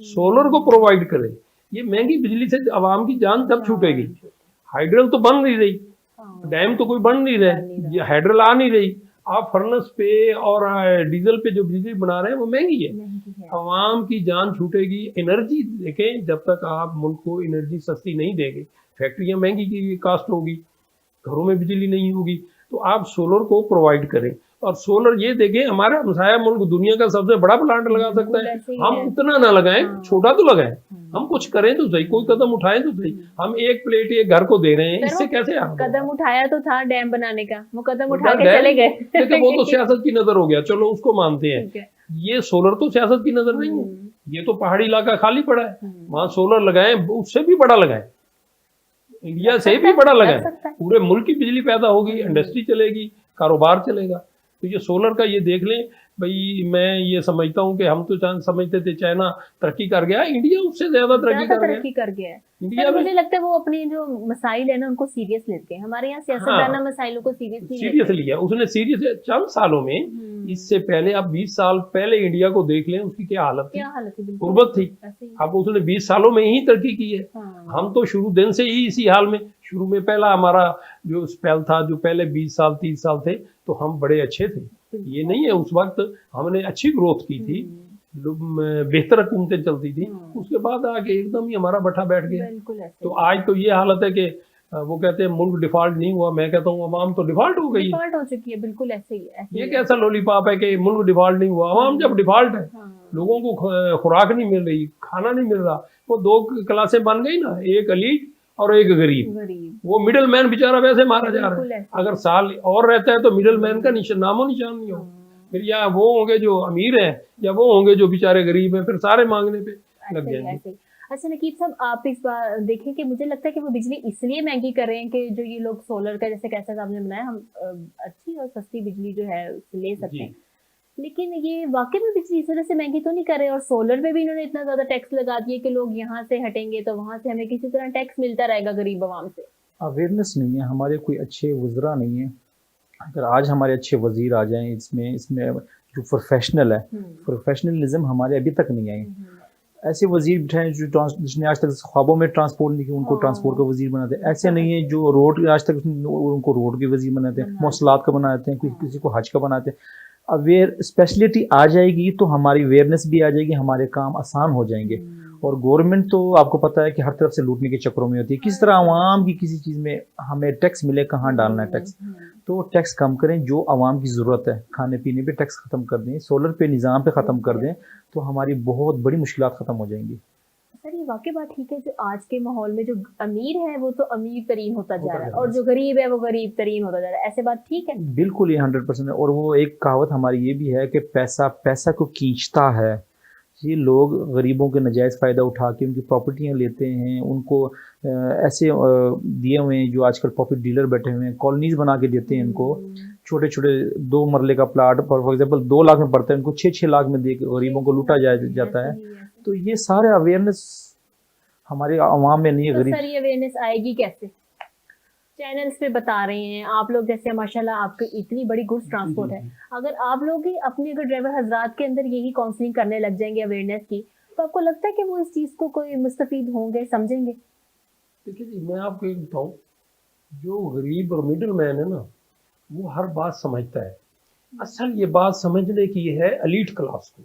सोलर को प्रोवाइड करे। ये महंगी बिजली से आवाम की जान कब छूटेगी? हाइड्रल तो बन नहीं रही, डैम तो कोई बन नहीं रहे, ये हाइड्रल आ नहीं रही। आप फर्नेस पे और डीजल पे जो बिजली बना रहे हैं वो महंगी है। आवाम की जान छूटेगी। एनर्जी देखें, जब तक आप मुल्क को एनर्जी सस्ती नहीं देंगे, फैक्ट्रियां महंगी की कास्ट होगी, घरों में बिजली नहीं होगी। तो आप सोलर को प्रोवाइड करें। और सोलर ये देखें, हमारा हमसाया मुल्क दुनिया का सबसे बड़ा प्लांट लगा सकता है। हम उतना ना लगाएं, छोटा तो लगाएं, हम कुछ करें तो सही, कोई कदम उठाएं तो सही। हम एक प्लेट एक घर को दे रहे हैं, इससे कैसे आप कदम उठाया तो था डैम बनाने का, वो कदम उठा के चले गए। देखिए वो तो सियासत की नजर हो गया, चलो उसको मानते हैं। ये सोलर तो सियासत की नजर नहीं है, ये तो पहाड़ी इलाका खाली पड़ा है, वहां सोलर लगाएं, उससे भी बड़ा लगाएं, इंडिया से भी बड़ा लगाएं, पूरे मुल्क की बिजली पैदा होगी, इंडस्ट्री चलेगी, कारोबार चलेगा। तो ये सोलर का ये देख लें भाई। मैं ये समझता हूँ कि हम तो समझते थे चाइना तरक्की कर गया, इंडिया उससे ज्यादा तरक्की कर गया है। इंडिया मुझे लगता है वो अपने जो मसाइल है ना उनको सीरियस लेते हैं। हमारे यहाँ सियासतदान मसाइलों को सीरियस लिया, उसने सीरियस चंद सालों में। इससे पहले आप 20 साल पहले इंडिया को देख लें, उसकी क्या हालत थी, गुर्बत थी। अब उसने 20 सालों में ही तरक्की की है। हम तो शुरू दिन से ही इसी हाल में, शुरू में पहला हमारा जो स्पेल था, जो पहले 20 साल 30 साल थे, तो हम बड़े अच्छे थे। ये नहीं है, उस वक्त हमने अच्छी ग्रोथ की थी, बेहतर हुकूमतें चलती थी। उसके बाद आगे एकदम ही हमारा बट्ठा बैठ गया। तो आज तो ये हालत है कि वो कहते हैं मुल्क डिफॉल्ट नहीं हुआ, मैं कहता हूँ अवाम तो डिफॉल्ट हो गई है। डिफॉल्ट हो चुकी है, बिल्कुल ऐसे ही है, ऐसे ये ही है। कैसा लॉलीपॉप है कि मुल्क डिफॉल्ट नहीं हुआ? अवाम जब डिफॉल्ट है, हाँ, लोगों को खुराक नहीं मिल रही, खाना नहीं मिल रहा, वो दो क्लासें बन गई ना, एक अलीट और एक गरीब। गरीब, वो मिडिल मैन बेचारा वैसे मारा जा रहा बिल्कुल है। ऐसे। अगर साल और रहता है तो मिडिल मैन का नामो निशान नहीं हो। फिर या वो होंगे जो अमीर हैं या वो होंगे जो बेचारे गरीब हैं, फिर सारे मांगने पे लग ऐसे ही, जाएंगे। ऐसे ही। अच्छा नकीब साहब, आप इस बार देखें कि मुझे लगता है कि वो बिजली इसलिए महंगी कर रहे हैं कि जो ये लोग सोलर का, जैसे कैसा साहब ने बनाया, हम अच्छी और सस्ती बिजली जो है उससे ले सकते जी। हैं, लेकिन ये वाकई में बिजली इस वजह से महंगी तो नहीं कर रहे? और सोलर पे भी इन्होंने इतना ज्यादा टैक्स लगा दिए कि लोग यहाँ से हटेंगे तो वहां से हमें किसी तरह टैक्स मिलता रहेगा गरीब आवाम से। अवेयरनेस नहीं है, हमारे कोई अच्छे वज़रा नहीं है। अगर आज हमारे अच्छे वज़ीर आ जाएं इसमें इसमें जो प्रोफेशनल है, प्रोफेशनलिज्म हमारे अभी तक नहीं आए। ऐसे वज़ीर बिठाएं जिसने आज तक ख्वाबों में ट्रांसपोर्ट नहीं किया, उनको ट्रांसपोर्ट का वज़ीर बनाते हैं। ऐसे नहीं है जो रोड आज तक उनको रोड के वज़ीर बनाते हैं, मौसलात का बनाते हैं, किसी को हज का बनाते हैं। अवेयर स्पेशलिटी आ जाएगी तो हमारी अवेयरनेस भी आ जाएगी, हमारे काम आसान हो जाएंगे। और गवर्नमेंट तो आपको पता है कि हर तरफ से लूटने के चक्करों में होती है। किस तरह आवाम की किसी चीज़ में हमें टैक्स मिले, कहाँ डालना है टैक्स, तो टैक्स कम करें। जो आवाम की ज़रूरत है, खाने पीने पे टैक्स ख़त्म कर दें, सोलर पे निज़ाम पे ख़त्म कर दें, तो हमारी बहुत बड़ी मुश्किलात ख़त्म हो जाएंगी। सर ये वाकई बात ठीक है, जो आज के माहौल में जो अमीर है वो तो अमीर तरीन होता जा रहा है और जो गरीब है वो गरीब तरीन होता जा रहा है, ऐसे बात ठीक है? बिल्कुल, ये 100% है। और वो एक कहावत हमारी ये भी है कि पैसा पैसा को खींचता है। ये लोग गरीबों के नजायज़ फ़ायदा उठा के उनकी प्रॉपर्टियाँ लेते हैं, उनको ऐसे दिए हुए हैं जो आजकल प्रॉपर्टी डीलर बैठे हुए हैं, कॉलोनीज़ बना के देते हैं इनको। छोटे छोटे 2 मरले का प्लाट फॉर एग्जाम्पल 2 लाख में पड़ता है, उनको 6-6 लाख में दे के गरीबों को लूटा जाता है। तो ये सारे अवेयरनेस हमारे आवाम में नहीं है। तो गरीब सर ये अवेयरनेस आएगी कैसे? चैनल्स पे बता रहे हैं आप लोग, जैसे माशाल्लाह आपकी इतनी बड़ी गुड्स ट्रांसपोर्ट है, अगर आप लोग ही अपने अगर ड्राइवर हजरात के अंदर यही काउंसलिंग करने लग जाएंगे अवेयरनेस की, तो आपको लगता है कि वो इस चीज़ को कोई मुस्तफीद होंगे, समझेंगे? देखिए जी, मैं आपको एक बताऊं, जो गरीब और मिडिल मैन है ना, वो हर बात समझता है। असल ये बात समझने की है एलीट क्लास को,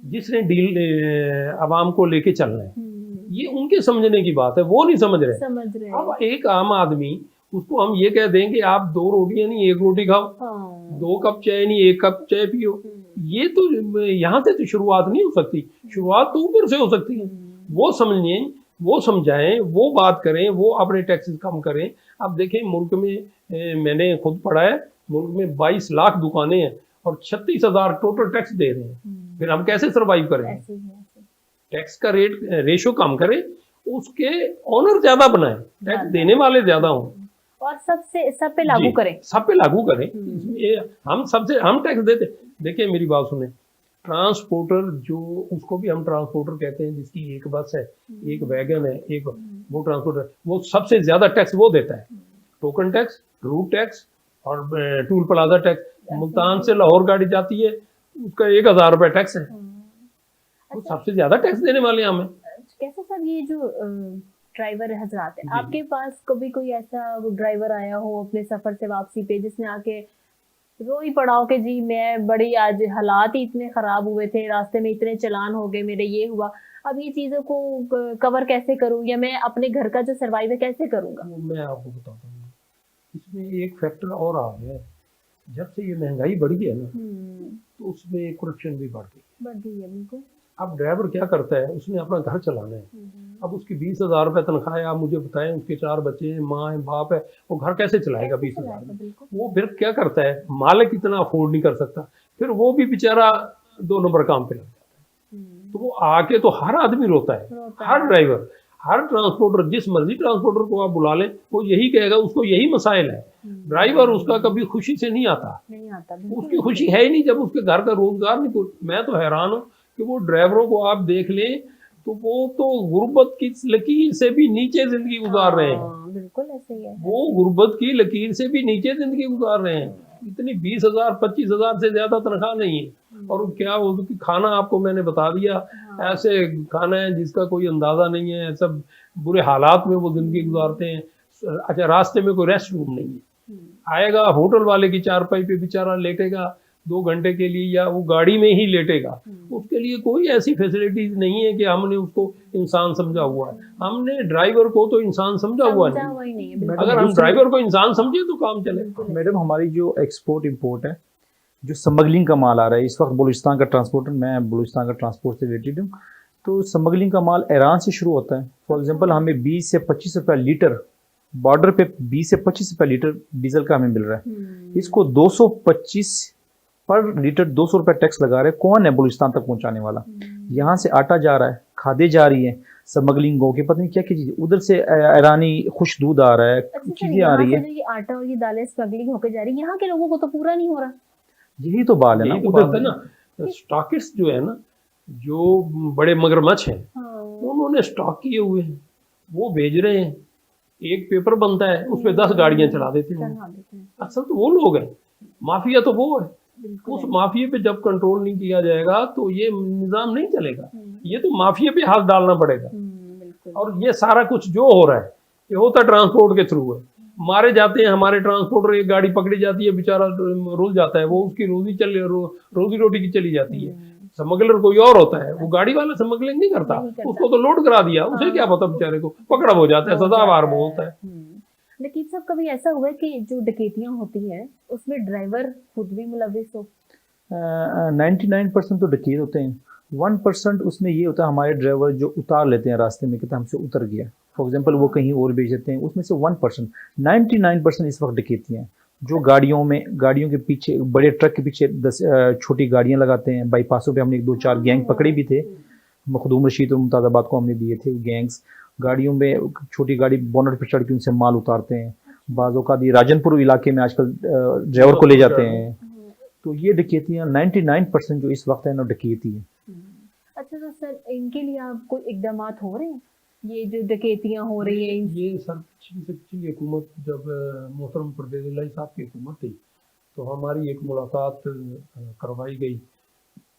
जिसने डील आवाम को लेके चलना है। ये उनके समझने की बात है, वो नहीं समझ रहे। समझ रहे हैं। अब एक आम आदमी, उसको हम ये कह दें कि आप 2 रोटियां नहीं 1 रोटी खाओ, हाँ। 2 कप चाय नहीं 1 कप चाय पियो, ये तो यहाँ से तो शुरुआत नहीं हो सकती। शुरुआत तो ऊपर से हो सकती है। वो समझें, वो समझाएं, वो बात करें, वो अपने टैक्सेस कम करें। अब देखें मुल्क में मैंने खुद पढ़ा है, मुल्क में 22 लाख दुकानें हैं और 36,000 टोटल टैक्स दे रहे हैं। फिर हम कैसे सर्वाइव करें? ऐसे ही है, ऐसे। टैक्स का रेशो कम करें, उसके ऑनर ज्यादा बनाएं, टैक्स देने वाले ज्यादा हों और सब पे लागू जी, करें। सब पे लागू करें। इसमें हम टैक्स देते। देखिए मेरी बात सुने, ट्रांसपोर्टर जो, उसको भी हम ट्रांसपोर्टर कहते हैं, जिसकी एक बस है, एक वैगन है, एक वो ट्रांसपोर्टर, वो सबसे ज्यादा टैक्स वो देता है। टोकन टैक्स, रूट टैक्स और टूल प्लाजा टैक्स। मुल्तान से लाहौर गाड़ी जाती है, उसका 1,000 रुपये टैक्स है। वो सबसे ज्यादा टैक्स देने वाले हम हैं। कैसा सर ये जो ड्राइवर हजरात है, आपके पास कभी कोई ऐसा ड्राइवर आया हो अपने सफर से वापसी पे, जिसने आके रो ही पड़ा हो कि जी मैं बड़ी आज हालात ही इतने खराब हुए थे, रास्ते में इतने चलान हो गए मेरे, ये हुआ, अब ये चीजों को कवर कैसे करूं, या मैं अपने घर का जो सर्वाइव है कैसे करूंगा? वो मैं आपको बताता हूँ, इसमें एक फैक्टर और आ गया है। जब से ये महंगाई बढ़ी है ना, तो उसमें करप्शन भी बढ़ गई है। बिल्कुल। अब ड्राइवर क्या करता है, उसने अपना घर चलाना है। अब उसकी 20,000 रुपये तनख्वाह है। आप मुझे बताएं, उसके 4 बच्चे हैं, माँ है, बाप है, वो घर कैसे चलाएगा 20,000 में? वो फिर क्या करता है, मालिक इतना अफोर्ड नहीं कर सकता, फिर वो भी बेचारा 2 नंबर काम पे लग जाता है। तो वो आके तो हर आदमी रोता है, हर ड्राइवर, हर ट्रांसपोर्टर, जिस मर्जी ट्रांसपोर्टर को आप बुला लें, वो यही कहेगा, उसको यही मसाइल है। ड्राइवर उसका कभी खुशी से नहीं आता, उसकी खुशी है ही नहीं जब उसके घर का रोजगार नहीं। मैं तो हैरान हूँ कि वो ड्राइवरों को आप देख लें तो वो तो गुर्बत की लकीर से भी नीचे जिंदगी गुजार रहे हैं। बिल्कुल ऐसे ही है। वो गुर्बत की लकीर से भी नीचे जिंदगी गुजार रहे हैं। इतनी 20,000 25,000 से ज्यादा तनख्वाह नहीं है। और क्या उसकी खाना आपको मैंने बता दिया, ऐसे खाना है जिसका कोई अंदाजा नहीं है। सब बुरे हालात में वो जिंदगी गुजारते हैं। अच्छा, रास्ते में कोई रेस्ट रूम नहीं है, आएगा होटल वाले की चारपाई पे बेचारा लेटेगा, 2 घंटे के लिए या वो गाड़ी में ही लेटेगा, उसके लिए कोई ऐसी फैसिलिटीज नहीं है कि हमने उसको इंसान समझा हुआ है। हमने ड्राइवर को तो इंसान समझा हुआ समझा नहीं। हुआ ही नहीं है, बिल्कुल। अगर हम ड्राइवर को इंसान समझे तो काम चले। मैडम हमारी जो एक्सपोर्ट इंपोर्ट है, जो स्मगलिंग का माल आ रहा है इस वक्त, बलूचिस्तान का ट्रांसपोर्टर, मैं बलूचिस्तान का ट्रांसपोर्ट से रिलेटेड हूँ, तो स्मगलिंग का माल ईरान से शुरू होता है। फॉर एग्जांपल हमें 20 से 25 रुपये लीटर, बॉर्डर पे 20 से 25 रुपये लीटर डीजल का हमें मिल रहा है। इसको 225 पर लीटर 200 रुपये टैक्स लगा रहे हैं। कौन है बलूचिस्तान तक पहुंचाने वाला? यहाँ से आटा जा रहा है, खादें जा रही हैं, स्मगलिंग हो के पता नहीं क्या क्या चीज़, उधर से ईरानी खुश दूध आ रहा है, चीज़ें आ रही है। ये आटा और ये दालें स्मगलिंग होकर जा रही है, यहाँ के लोगों को तो पूरा नहीं हो रहा। यही तो बात है ना, यही तो बात है ना। स्टॉकिस्ट जो है ना, जो बड़े मगरमच्छ हैं, उन्होंने स्टॉक किए हुए हैं, वो भेज रहे हैं। एक पेपर बनता है, उस पर 10 गाड़ियां चढ़ा देते हैं। असल तो वो लोग हैं, माफिया तो वो है। उस माफिया पे जब कंट्रोल नहीं किया जाएगा तो ये निजाम नहीं चलेगा। ये तो माफिया पे हाथ डालना पड़ेगा। और ये सारा कुछ जो हो रहा है, ये होता ट्रांसपोर्ट के थ्रू है। मारे जाते हैं हमारे ट्रांसपोर्टर, एक गाड़ी पकड़ी जाती है, बेचारा रुल जाता है, वो उसकी रोजी रोटी की चली जाती है। स्मगलर कोई और होता है, वो गाड़ी वाला स्मगलिंग नहीं करता, उसको तो लोड करा दिया, उसे क्या पता बेचारे को, पकड़ा हो जाता है, सजावार वो होता है। नकीब साहब, कभी ऐसा हुआ है कि जो डकैतियां होती हैं उसमें ड्राइवर खुद भी मुलविस हो? 99% तो डकैत होते हैं, 1% उसमें ये होता है हमारे ड्राइवर जो उतार लेते हैं रास्ते में, कहते हैं हमसे उतर गया, फॉर एग्जांपल वो कहीं और भेज देते हैं, उसमें से 1%। 99% इस वक्त डकैतियां हैं जो गाड़ियों के पीछे, बड़े ट्रक के पीछे 10 छोटी गाड़ियां लगाते हैं। बाईपासों पे हमने 2-4 गैंग पकड़े भी थे, मखदूम रशीद और मुमताज़ाबाद को हमने दिए थे। गैंग्स गाड़ियों में, छोटी गाड़ी बोनट पे चढ़ के उनसे माल उतारते हैं। बाज़ों का दी राजनपुर इलाके में आजकल ड्राइवर को ले जाते हैं। तो ये डकैतियाँ 99% जो इस वक्त है ना डकैती है। अच्छा तो सर, इनके लिए आप कोई इकदाम हो रहे हैं? ये जो डकैतियां हो रही है, ये सर पिछली हुकूमत, जब मोहतरम परवेज़ इलाही साहब की हुकूमत थी, तो हमारी एक मुलाकात करवाई गई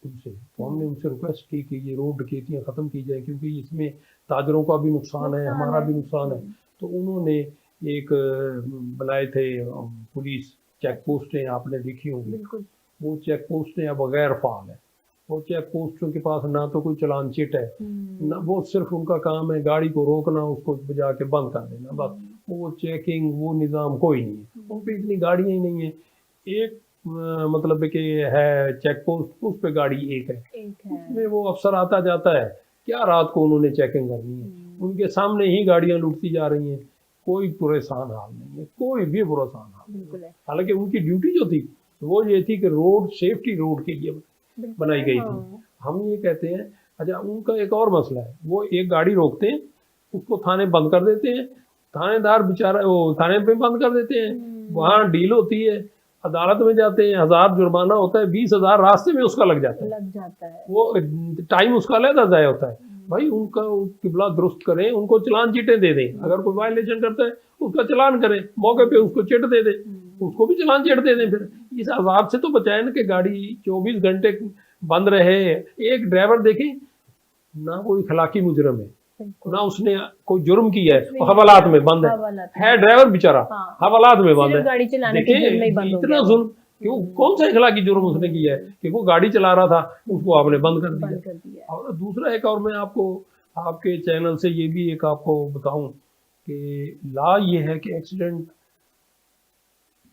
उनसे। तो हमने उनसे रिक्वेस्ट की कि ये रोड डकैतियाँ ख़त्म की जाए, क्योंकि इसमें ताजरों का भी नुकसान है, हमारा भी नुकसान है। तो उन्होंने एक बनाए थे पुलिस चेक पोस्टें, आपने देखी होंगी। वो चेक पोस्टें अब गैर फाल है। वो चेक पोस्टों के पास ना तो कोई चलान चिट है, ना वो सिर्फ उनका काम है गाड़ी को रोकना, उसको बजा के बंद कर देना, बस। वो चेकिंग, वो निज़ाम कोई नहीं है उन पर, इतनी गाड़ियाँ ही नहीं है। एक मतलब कि है चेक पोस्ट, उस पर गाड़ी एक है, उसमें वो अफसर आता जाता है, क्या रात को उन्होंने चेकिंग करनी है, उनके सामने ही गाड़ियाँ लुटती जा रही हैं। कोई परेशान हाल नहीं है, कोई भी परेशान हाल नहीं है। हालांकि उनकी ड्यूटी जो थी वो ये थी कि रोड सेफ्टी, रोड के लिए बनाई गई थी। हम ये कहते हैं, अच्छा उनका एक और मसला है, वो एक गाड़ी रोकते हैं, उसको थाने बंद कर देते हैं, थानेदार बेचारा वो थाने पे बंद कर देते हैं, वहाँ डील होती है, अदालत में जाते हैं, 1000 जुर्माना होता है, 20,000 रास्ते में उसका लग जाता है। वो टाइम उसका अलग ज़ाया होता है। भाई उनका किबला दुरुस्त करें, उनको चलान चीटें दे दें, अगर कोई वायलेशन करता है उसका चलान करें, मौके पे उसको चिट दे दें, उसको भी चलान चिट दे दें। फिर इस अजाब से तो बचाएं ना कि गाड़ी 24 घंटे बंद रहे। एक ड्राइवर देखें ना, कोई खलाकी मुजरम है, ना उसने कोई जुर्म किया है, हवालात में बंद है ड्राइवर बेचारा, हवालात में बंद है। देखिए इतना जुल्म क्यों, कौन सा इखलाकी जुर्म उसने किया है कि वो गाड़ी चला रहा था, उसको आपने बंद कर दिया। और दूसरा एक और मैं आपको आपके चैनल से ये भी एक आपको बताऊं कि ला ये है कि एक्सीडेंट,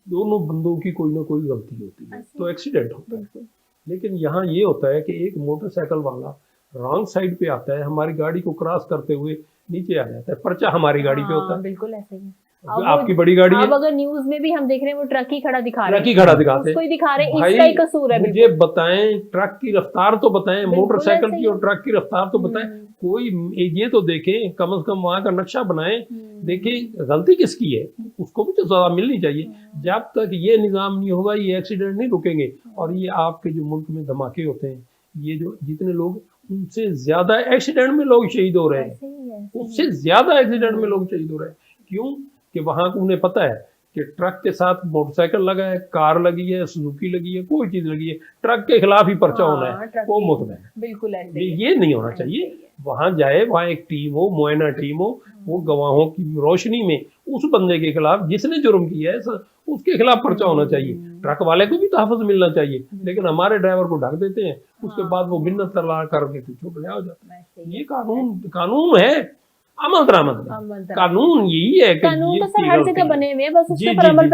दोनों बंदों की कोई ना कोई गलती होती है तो एक्सीडेंट होता है। लेकिन यहाँ ये होता है कि एक मोटरसाइकिल वाला रॉन्ग साइड पे आता है, हमारी गाड़ी को क्रॉस करते हुए नीचे आ जाता है, पर्चा हमारी गाड़ी पे होता है। बिल्कुल ऐसे ही। आपकी बड़ी गाड़ी है, अब अगर न्यूज में भी हम देख रहे हैं वो ट्रक ही खड़ा दिखा रहे हैं, ट्रक ही खड़ा दिखाते हैं, दिखा रहे हैं, भाई इसका ही कसूर है। मुझे बताएं, ट्रक की रफ्तार तो बताएं, मोटरसाइकिल की और ट्रक की रफ्तार तो बताएं, कोई ये तो देखें, कम से कम वहाँ का नक्शा बनाएं, देखें गलती किसकी है, उसको भी तो सजा मिलनी चाहिए। जब तक ये निज़ाम नहीं होगा ये एक्सीडेंट नहीं रुकेंगे। और ये आपके जो मुल्क में धमाके होते हैं, ये जो जितने लोग, उनसे ज्यादा एक्सीडेंट में लोग शहीद हो रहे हैं, उससे ज्यादा एक्सीडेंट में लोग शहीद हो रहे हैं। क्यों? कि वहाँ उन्हें पता है कि ट्रक के साथ मोटरसाइकिल लगा है, कार लगी है, सुजुकी लगी है, कोई चीज लगी है, ट्रक के खिलाफ ही पर्चा होना है, वो मुतमैन है। बिल्कुल ये नहीं होना चाहिए। वहाँ जाए, वहाँ एक टीम हो, मुआयना टीम हो, वो गवाहों की रोशनी में उस बंदे के खिलाफ जिसने जुर्म किया है उसके खिलाफ पर्चा होना चाहिए। ट्रक वाले को भी तहफ़्फ़ुज़ मिलना चाहिए, लेकिन हमारे ड्राइवर को ढक देते हैं, उसके बाद वो मिन्नत तला करके तो चुप रहा हो जाता है। ये कानून है, अमल दरामद कानून यही है कि कानून तो सर हर जगह बने हुए हैं, बस उसके पर अमल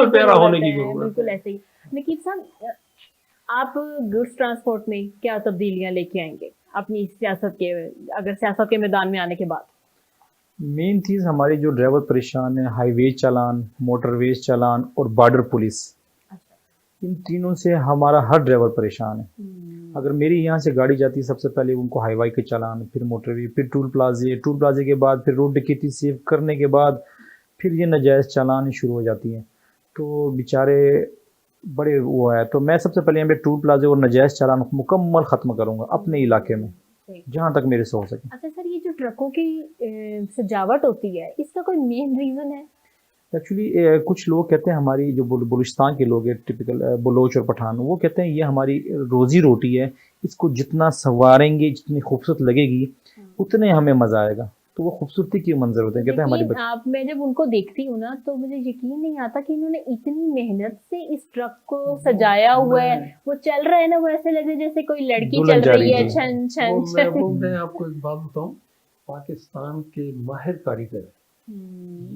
पैरा होने की जरूरत है। बिल्कुल ऐसे ही। नकीब साहब, आप गुड्स ट्रांसपोर्ट में क्या तब्दीलियां लेके आएंगे अपनी सियासत के, अगर सियासत के मैदान में आने के बाद? मेन चीज़ हमारे जो ड्राइवर परेशान है, हाईवे चालान, मोटरवेज चालान और बॉर्डर पुलिस, इन तीनों से हमारा हर ड्राइवर परेशान है। अगर मेरी यहाँ से गाड़ी जाती है, सबसे पहले उनको हाईवे के चालान, फिर मोटरवे, फिर टूल प्लाजे के बाद फिर रोड डकैती सेव करने के बाद फिर ये नाजायज़ चालान शुरू हो जाती हैं, तो बेचारे बड़े वो है। तो मैं सबसे पहले यहाँ पे टूल प्लाजे और नाजायज़ चालान मुकम्मल ख़त्म करूँगा अपने इलाके में, जहाँ तक मेरे से हो सके। अच्छा सर, ये जो ट्रकों की सजावट होती है, इसका कोई मेन रीज़न है? एक्चुअली कुछ लोग कहते हैं, हमारी जो बलूचिस्तान के लोग हैं, टिपिकल बलोच और पठान, वो कहते हैं ये हमारी रोज़ी रोटी है, इसको जितना संवारेंगे, जितनी खूबसूरत लगेगी, उतने हमें मज़ा आएगा। तो वो खूबसूरती के मंजर होते हैं, कहते हैं हमारे बच्चे। आप, मैं जब उनको देखती हूँ ना, तो मुझे यकीन नहीं आता कि इन्होंने इतनी मेहनत से इस ट्रक को सजाया हुआ है। वो चल रहा है ना, वो ऐसे लगे जैसे कोई लड़की चल रही है, छन छन छन। मैं आपको एक बात बताऊं, पाकिस्तान के माहिर कारीगर,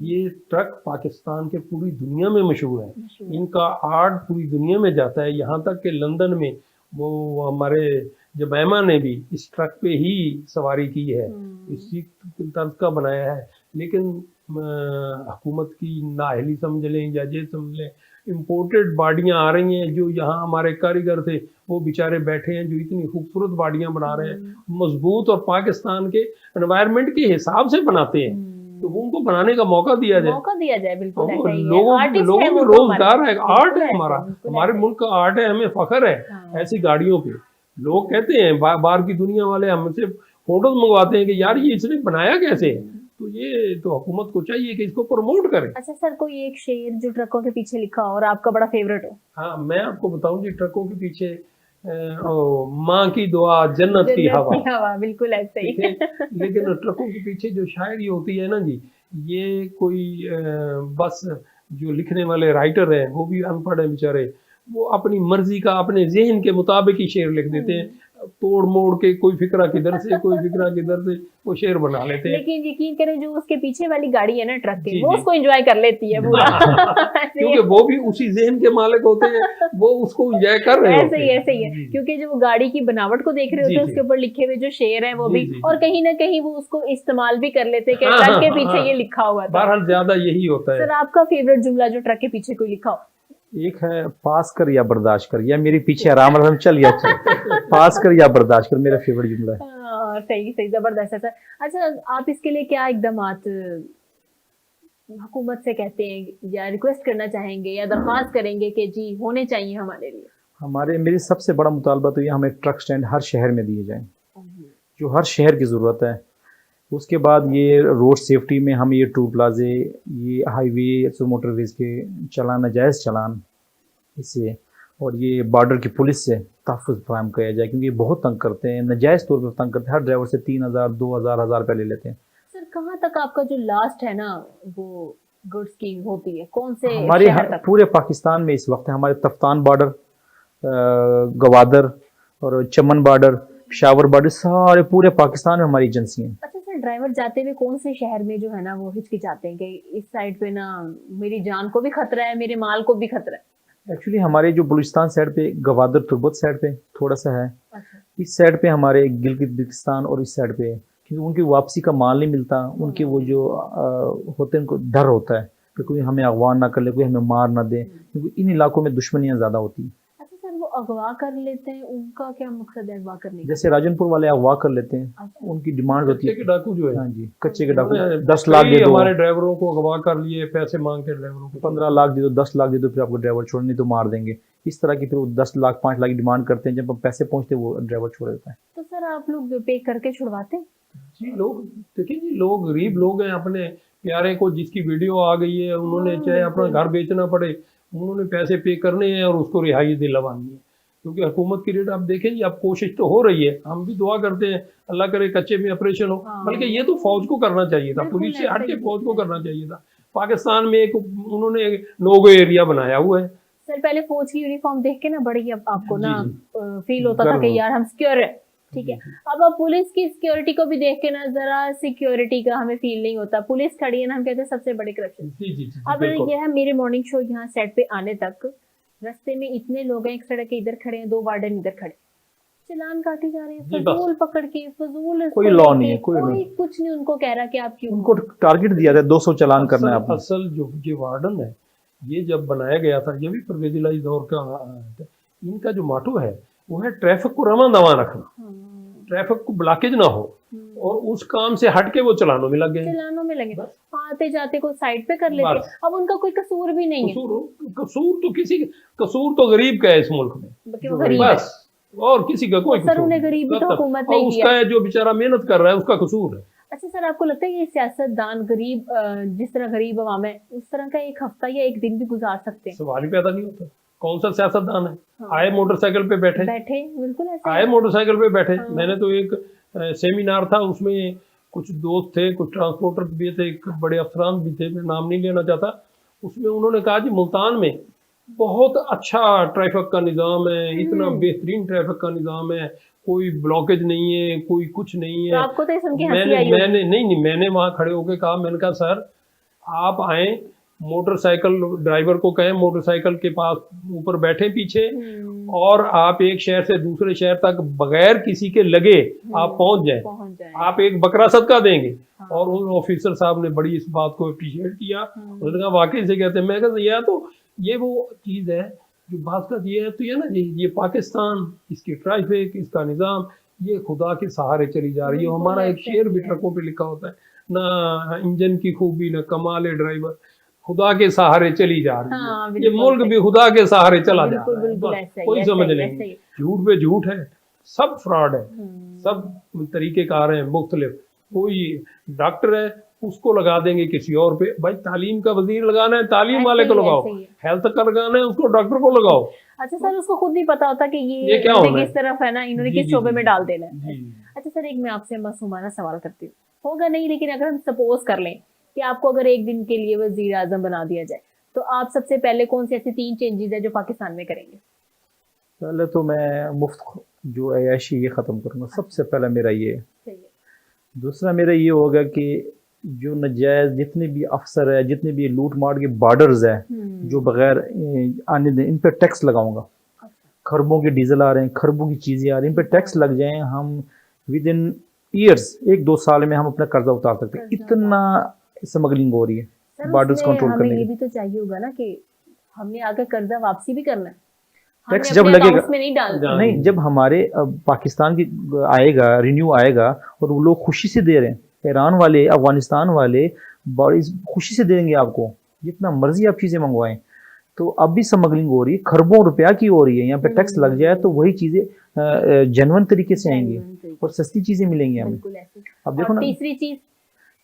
ये ट्रक पाकिस्तान के पूरी दुनिया में मशहूर है। इनका आर्ट पूरी दुनिया में जाता है, यहाँ तक कि लंदन में वो हमारे जमैमा ने भी इस ट्रक पे ही सवारी की है, इसी तर्ज का बनाया है। लेकिन हुकूमत की नाअहली समझ लें या ये समझ लें, इम्पोर्टेड बाडियाँ आ रही हैं, जो यहाँ हमारे कारीगर थे वो बेचारे बैठे हैं, जो इतनी खूबसूरत बाडियाँ बना रहे हैं, मजबूत और पाकिस्तान के एनवायरनमेंट के हिसाब से बनाते हैं। तो उनको बनाने का मौका दिया जाए, बिल्कुल। लोगों में रोजगार है, आर्ट है हमारे मुल्क का आर्ट है, हमें फख्र है ऐसी गाड़ियों पे। लोग कहते हैं बाहर की दुनिया वाले हमसे फोटोज मंगवाते हैं कि यार ये इसने बनाया कैसे है, तो ये तो हुकूमत को चाहिए कि इसको प्रमोट करे। अच्छा सर, कोई एक शेर जो ट्रकों के पीछे लिखा हो और आपका बड़ा फेवरेट हो? हाँ, मैं आपको बताऊं जी, ट्रकों के पीछे माँ की दुआ जन्नत की हवा, बिल्कुल ऐसे ही। लेकिन ट्रकों के पीछे जो शायरी होती है ना जी, ये कोई बस जो लिखने वाले राइटर हैं वो भी अनपढ़ है बेचारे, वो अपनी मर्जी का अपने ज़हन के मुताबिक ही शेर लिख देते हैं, तोड़ मोड़ के, कोई फिक्रा किधर से कोई फिक्रा किधर से, वो शेर बना लेते हैं। लेकिन यकीन करें, जो उसके पीछे वाली गाड़ी है ना ट्रक की, वो उसको एंजॉय कर लेती है पूरा। क्योंकि वो भी उसी ज़हन के मालिक होते हैं, वो उसको एंजॉय कर रहे होते हैं। ऐसे ही है, क्योंकि जो वो गाड़ी की बनावट को देख रहे होते हैं, उसके ऊपर लिखे हुए जो शेर है वो भी, और कहीं ना कहीं वो उसको इस्तेमाल भी कर लेते हैं कि ट्रक के पीछे ये लिखा हुआ था। बहरहाल ज्यादा यही होता है। सर, आपका फेवरेट जुमला जो ट्रक के पीछे कोई लिखा हो? एक है पास कर या बर्दाश्त कर, या मेरे पीछे आराम आराम चल या चल, पास कर या बर्दाश्त कर मेरा फेवरेट जुमला है। सही, जबरदस्त है सर। अच्छा, आप इसके लिए क्या इकदामात हुकूमत से कहते हैं या रिक्वेस्ट करना चाहेंगे या दरख्वास्त करेंगे कि जी होने चाहिए हमारे लिए? मेरी सबसे बड़ा मुतालबा तो ये, हमें ट्रक स्टैंड हर शहर में दिए जाएं, जो हर शहर की ज़रूरत है। उसके बाद ये रोड सेफ्टी में हम ये टूल प्लाजे, ये हाईवे मोटरवेज के चलान, नाजायज़ चलान इससे, और ये बॉर्डर की पुलिस से तहफ़्फ़ुज़ फराहम किया जाए, क्योंकि ये बहुत तंग करते हैं, नाजायज़ तौर पर तंग करते हैं। हर ड्राइवर से 3000, 2000, 1000 रुपये ले लेते हैं। सर, कहाँ तक आपका जो लास्ट है ना वो गुड्स की होती है, कौन से हमारे शहर तक? पूरे पाकिस्तान में इस वक्त है हमारे तफ्तान बॉर्डर, गवादर और चमन बॉर्डर, पेशावर बॉर्डर, सारे पूरे पाकिस्तान में हमारी एजेंसी हैं। अच्छा सर, ड्राइवर जाते हुए कौन से शहर में जो है ना वो हिचकिचाते हैं कि इस साइड पे ना मेरी जान को भी खतरा है, मेरे माल को भी खतरा है? एक्चुअली हमारे जो बलूचिस्तान साइड पे, गवादर तुर्बत साइड पे थोड़ा सा है। अच्छा। इस साइड पे हमारे गिलगित बिल्तिस्तान, और इस साइड पे क्योंकि उनकी वापसी का माल नहीं मिलता, उनके वो जो होते हैं उनको डर होता है कि कोई हमें अगवा ना कर ले, कोई हमें मार ना दे, क्योंकि इन इलाकों में दुश्मनियाँ ज़्यादा होती हैं। अच्छा सर, वो अगवा कर लेते हैं, उनका क्या मकसद है अगवा करने का? जैसे राजनपुर वाले अगवा कर लेते हैं। अच्छा। उनकी डिमांड होती है, कच्चे के डाकू जो है, हाँ जी, कच्चे के डाकू, 10 कई लाख दे दो, हमारे ड्राइवरों को अगवा कर लिए, पैसे मांग के ड्राइवरों को 15 लाख दे दो, 10 लाख दे दो, फिर आपको ड्राइवर छोड़ने तो मार देंगे। इस तरह की फिर वो 10 लाख 5 लाख की डिमांड करते हैं, जब पैसे पहुंचते वो ड्राइवर छोड़ देता है। तो सर, आप लोग पे करके छुड़वाते हैं? जी, लोग देखिए जी, लोग गरीब लोग हैं, अपने प्यारे को जिसकी वीडियो आ गई है, उन्होंने चाहे अपना घर बेचना पड़े, उन्होंने पैसे पे करने हैं और उसको रिहाई दिलवानी है। क्योंकि हुकूमत की रेट आप देखें जी, अब कोशिश तो हो रही है, हम भी दुआ करते हैं अल्लाह करे कच्चे में ऑपरेशन हो, बल्कि ये तो फौज को करना चाहिए था, पुलिस से हट के फौज को करना चाहिए था। पाकिस्तान में एक उन्होंने नो-गो एरिया बनाया हुआ है। सर पहले फौज की यूनिफॉर्म देख के ना बड़ी अब आपको जी, ना जी। फील होता था गर्व कि होता। यार हम सिक्योर है, ठीक है। अब पुलिस की सिक्योरिटी को भी देख के ना जरा सिक्योरिटी का हमें फील नहीं होता। पुलिस खड़ी है ना, हम कहते हैं सबसे बड़े करप्शन। जी जी जी, अब बिल्कुल। ये है मेरे मॉर्निंग शो यहाँ सेट पे आने तक रास्ते में इतने लोग हैं, एक सड़क के इधर खड़े हैं, 2 वार्डन इधर खड़े, चलान काटे जा रहे हैं जी, बस। फजूल पकड़ के, फजूल इसको कोई लॉ लेके, नहीं है, कोई कोई नहीं। कुछ नहीं उनको कह रहा कि आप क्यों। उनको टारगेट दिया था 200 चालान करना है आपने। असल जो ये वार्डन है, ये जब बनाया गया था, ये भी परवेज इलाही दौर का इनका जो मोटो है वो है ट्रैफिक को रवां दवां रखना, ट्रैफिक को ब्लॉकेज ना हो, और उस काम से हट के वो चलानों में लग गए। चलानों में लगे, बस। आते जाते को साइड पे कर लेते। बस। अब उनका कोई कसूर भी नहीं है कसूर तो किसी कसूर तो गरीब का है इस मुल्क में, कि वो गरीब है। बस, और किसी का कोई सर कसूर उन्हें नहीं। गरीबी तो तब- हुकूमत और नहीं उसका दिया। है जो बेचारा मेहनत कर रहा है उसका कसूर है। अच्छा सर, आपको लगता है कि सियासतदान गरीब जिस तरह गरीब अवाम है उस तरह का एक हफ्ता या एक दिन भी गुजार सकते हैं? सवाल ही पैदा नहीं होता। कौन सा सियासतदान है? हाँ। आए मोटरसाइकिल पे बैठे, बिल्कुल ऐसे आए मोटरसाइकिल पे बैठे। हाँ। मैंने तो एक सेमिनार था, उसमें कुछ दोस्त थे, कुछ ट्रांसपोर्टर भी थे, एक बड़े अफसरान भी थे, मैं नाम नहीं लेना चाहता। उसमें उन्होंने कहा जी मुल्तान में बहुत अच्छा ट्रैफिक का निज़ाम है, इतना बेहतरीन ट्रैफिक का निज़ाम है, कोई ब्लॉकेज नहीं है, कोई कुछ नहीं तो है। आपको तो ये सुन के हंसी मैंने आई होगी। मैंने नहीं, मैंने वहाँ खड़े होकर कहा, मैंने कहा सर आप आए, मोटरसाइकिल ड्राइवर को कहें मोटरसाइकिल के पास ऊपर बैठे पीछे, और आप एक शहर से दूसरे शहर तक बगैर किसी के लगे आप पहुंच जाए, आप एक बकरा सदका देंगे। हाँ। और उन ऑफिसर साहब ने बड़ी इस बात को अप्रिशिएट किया। उन्होंने कहा वाकई से कहते हैं। मैं कहता यह तो ये वो चीज़ है जो बात का ये है, तो ये ना ये पाकिस्तान, इसकी ट्रैफिक, इसका निज़ाम, ये खुदा के सहारे चली जा रही है। बिल्कुल हमारा एक ऐसे शेर ही भी है। ट्रकों पे लिखा होता है ना, इंजन की खूबी ना कमाल ड्राइवर, खुदा के सहारे चली जा रही है। हाँ, ये बिल्कुल मुल्क सही। भी खुदा के सहारे चला जा बिल्कुल रहा है। बिल्कुल बस, ऐसा ही, कोई ऐसा समझ ही, नहीं, ऐसा ही। झूठ पे झूठ है, सब फ्रॉड है, हम्म। सब तरीकेकार हैं मुख्तलिफ। कोई डॉक्टर है उसको लगा देंगे किसी और पे। भाई तालीम का वजीर लगाना है तालीम वाले को ऐसे ही, लगाओ, ऐसे ही। हेल्थ का लगाना है उसको डॉक्टर को लगाओ। अच्छा सर, उसको खुद नहीं पता होता कि ये क्या इन्होंने होना है? किस तरफ है ना, इन्होंने जी, किस जी, शोबे जी, में जी। डाल देना है। जी। अच्छा सर, एक मैं आपसे मासूमाना सवाल करती हूँ, होगा नहीं लेकिन अगर हम सपोज कर लें कि आपको अगर एक दिन के लिए वजीर आजम बना दिया जाए, तो आप सबसे पहले कौन सी ऐसी 3 चेंजेस है जो पाकिस्तान में करेंगे? पहले तो मैं मुफ्त जो अयाशी ये ख़त्म करूँगा, सबसे पहले मेरा ये। सही है। दूसरा मेरा ये होगा कि जो नजायज़ जितने भी अफसर है, जितने भी लूट मार के बॉर्डर्स है जो बगैर आने दें, इन पर टैक्स लगाऊंगा। खरबों के डीजल आ रहे हैं, खरबों की चीज़ें आ रही हैं, इन पर टैक्स लग जाएं, हम विद इन ईयर्स 1-2 साल में हम अपना कर्जा उतार सकते हैं। इतना स्मगलिंग हो रही है, सर बॉर्डर्स उसमें कंट्रोल हमें करने ये की। भी तो चाहिए होगा ना कि हमने आगे कर्जा वापसी भी करना है, टैक्स हमें जब अपने लगेगा, accounts में नहीं डालना। नहीं, जब हमारे पाकिस्तान की आएगा, रिन्यू आएगा और वो लोग खुशी से दे रहे हैं, ईरान वाले, अफगानिस्तान वाले बड़ी खुशी से देंगे आपको, जितना मर्जी आप चीज़ें मंगवाएं। तो अब भी स्मगलिंग हो रही है, खरबों रुपया की हो रही है, यहाँ पे टैक्स लग जाए तो वही चीज़ें जेन्युइन तरीके से आएंगी और सस्ती चीज़ें मिलेंगी हमें। बिल्कुल ऐसे। अब देखो और ना,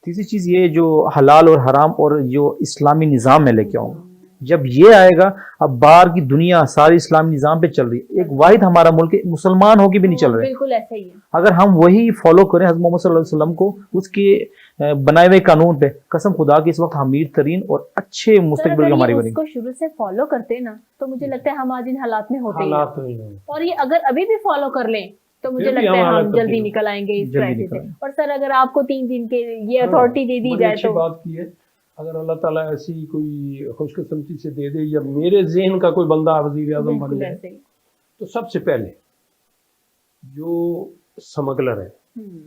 तीसरी चीज ये जो हलाल और हराम और जो इस्लामी निज़ाम में लेके आऊँगा, जब ये आएगा, अब बाहर की दुनिया सारी इस्लामी निज़ाम पे चल रही है, एक वाहिद हमारा मुल्क मुसलमान होके भी नहीं चल रहे। बिल्कुल ऐसा ही है। अगर हम वही फॉलो करें हज़रत मोहम्मद सल्लल्लाहु अलैहि वसल्लम को, उसके बनाए हुए कानून पे, कसम खुदा की इस वक्त अमीर तरीन और अच्छे सर मुस्तकबिल अगर हमारी ये बनेगी। उसको शुरू से फॉलो करते ना, तो मुझे लगता है हम आज इन हालात में होते ही हालात ना। नहीं हैं। और ये अगर अभी भी फॉलो कर लें तो मुझे फिर भी लगता है हमारा हम जल्दी तब्दील निकल आएंगे इस जल्दी क्राइसिस निकल से। आएंगे। और सर अगर आपको 3 दिन के ये अथॉरिटी दे दी बड़ी जाए अच्छी तो बात की है। अगर अल्लाह ताला ऐसी कोई खुशकिस्मती से दे दे, या मेरे ज़हन का कोई बंदा वज़ीर आज़म बन बिल्कुल जाए, ऐसे ही। तो सबसे पहले जो स्मगलर है,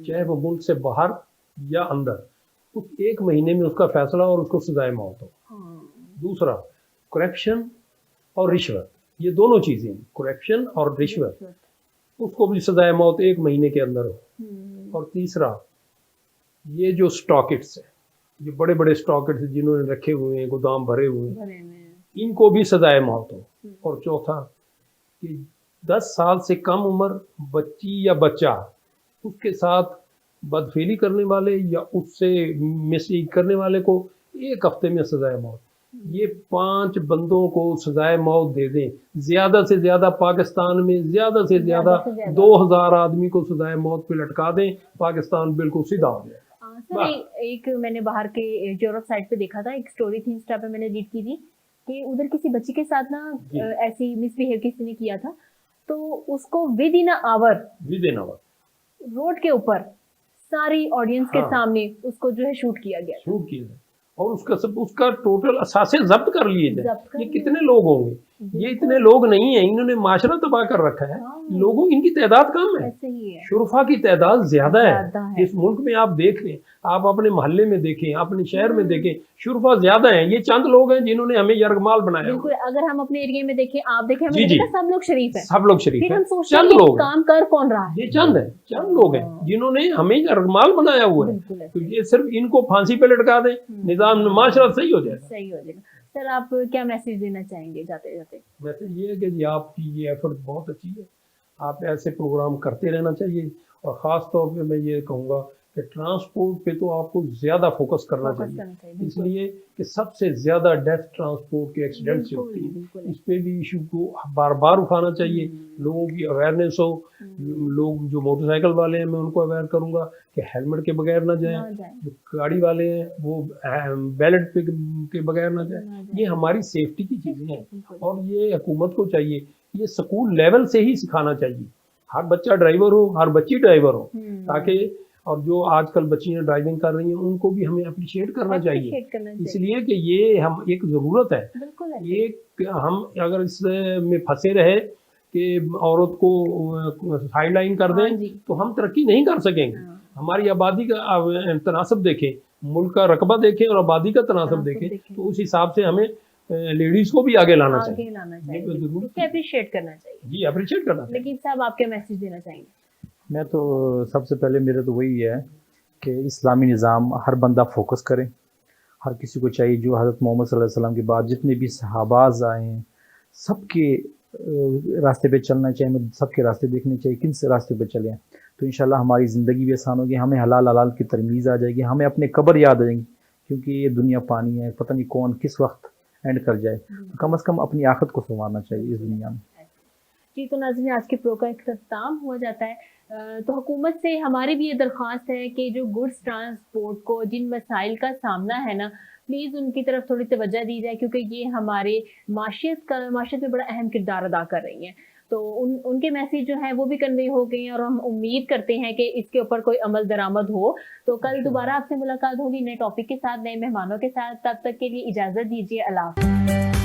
चाहे वो मुल्क से बाहर या अंदर, उस 1 महीने में उसका फैसला और उसको सजाए मौत हो। दूसरा, करप्शन और रिश्वत, ये दोनों चीज़ें, करप्शन और रिश्वत, उसको भी सजाए मौत 1 महीने के अंदर हो। और तीसरा, ये जो स्टॉकिट्स हैं, जो बड़े बड़े स्टॉकिट्स जिन्होंने रखे हुए हैं, गोदाम भरे हुए हैं, इनको भी सजाए मौत हो। और चौथा, कि 10 साल से कम उम्र बच्ची या बच्चा, उसके साथ बदफेली करने वाले या उससे मिसलीड करने वाले को 1 हफ्ते में सजाए मौत। ये 5 बंदों को सजाए मौत दे दें, ज़्यादा से ज़्यादा पाकिस्तान में ज़्यादा से ज़्यादा 2000 आदमी को सजाए मौत पे लटका दें, पाकिस्तान बिल्कुल सीधा हो जाए। सर एक मैंने बाहर के यूरोप साइड पे देखा था, एक स्टोरी थी इंस्टा पे मैंने रीड की थी कि उधर किसी बच्ची के साथ ना ऐसी मिसबिहेव किसी ने किया था, तो उसको विद इन आवर रोड के ऊपर सारी ऑडियंस के सामने उसको जो है शूट किया गया और उसका टोटल असासे जब्त कर लिए थे। ये कितने लोग होंगे, ये इतने लोग नहीं है, इन्होंने माशरा तबाह कर रखा है। लोगों इनकी तादाद कम है, ऐसे ही है। शुरफा की तादाद ज्यादा है इस मुल्क में। आप देख लें, आप अपने मोहल्ले में देखें, अपने शहर में देखें, शुरफा ज्यादा है। ये चंद लोग हैं जिन्होंने हमें यरगमाल बनाया। बिल्कुल, अगर हम अपने एरिया में देखें, आप देखें, हमें लगेगा सब लोग शरीफ हैं, सब लोग शरीफ हैं, चंद लोग काम कर कौन रहा है, ये चंद है, चंद लोग हैं जिन्होंने हमें यरगमाल बनाया हुआ है। तो ये सिर्फ इनको फांसी पे लटका दें, निजाम माशरा सही हो जाएगा। सही हो जाएगा। सर आप क्या मैसेज देना चाहेंगे जाते जाते? मैसेज ये है कि आपकी ये एफर्ट बहुत अच्छी है, आप ऐसे प्रोग्राम करते रहना चाहिए। और ख़ास तौर पे मैं ये कहूँगा कि ट्रांसपोर्ट पे तो आपको ज़्यादा फोकस करना चाहिए, इसलिए कि सबसे ज़्यादा डेथ ट्रांसपोर्ट के एक्सीडेंट से होती है। इस पे भी इशू को बार बार उठाना चाहिए, लोगों की अवेयरनेस हो। लोग जो मोटरसाइकिल वाले हैं मैं उनको अवेयर करूँगा कि हेलमेट के बगैर ना जाएं, जो गाड़ी वाले हैं वो बैलेट के बगैर ना जाएं। ये हमारी सेफ्टी की चीज़ें हैं और ये हुकूमत को चाहिए ये स्कूल लेवल से ही सिखाना चाहिए। हर बच्चा ड्राइवर हो, हर बच्ची ड्राइवर हो, ताकि और जो आजकल बच्चियां ड्राइविंग कर रही हैं उनको भी हमें अप्रिशिएट करना चाहिए, इसलिए कि ये हम एक ज़रूरत है। ये हम अगर इसमें फंसे रहे कि औरत को साइडलाइन कर दें तो हम तरक्की नहीं कर सकेंगे। हमारी आबादी का तनासब देखें, मुल्क का रकबा देखें और आबादी का तनासब देखें, तो उस हिसाब से हमें लेडीज को भी आगे लाना चाहिए, अप्रिशिएट करना चाहिए। जी, अप्रिशिएट करना चाहिए। लेकिन साहब आप क्या मैसेज देना चाहेंगे? मैं तो सबसे पहले मेरा तो वही है कि इस्लामी निज़ाम हर बंदा फोकस करे। हर किसी को चाहिए जो हज़रत मोहम्मद सल्लल्लाहु अलैहि वसल्लम के बाद जितने भी सहाबाज आए हैं सबके रास्ते पे चलना चाहिए, सबके रास्ते देखने चाहिए, किन से रास्ते पे चलें तो इंशाल्लाह हमारी ज़िंदगी भी आसान होगी, हमें हलाल हलाल की तरमीज़ आ जाएगी, हमें अपने कब्र याद आ जाएंगी, क्योंकि ये दुनिया पानी है, पता नहीं कौन किस वक्त एंड कर जाए। तो कम से कम अपनी आखिरत को संवारना चाहिए इस दुनिया में। जी, तो नाज़रीन आज के प्रोग्राम का इख्तिताम हुआ जाता है। तो हुकूमत से हमारी भी ये दरख्वास्त है कि जो गुड्स ट्रांसपोर्ट को जिन मसाइल का सामना है ना, प्लीज़ उनकी तरफ थोड़ी तवज्जो दी जाए, क्योंकि ये हमारे माशियत में बड़ा अहम किरदार अदा कर रही हैं। तो उनके मैसेज जो है वो भी कन्वे हो गए हैं और हम उम्मीद करते हैं कि इसके ऊपर कोई अमल दरामद हो। तो कल दोबारा आपसे मुलाकात होगी नए टॉपिक के साथ, नए मेहमानों के साथ। तब तक के लिए इजाज़त दीजिए। अल्लाह हाफ़िज़।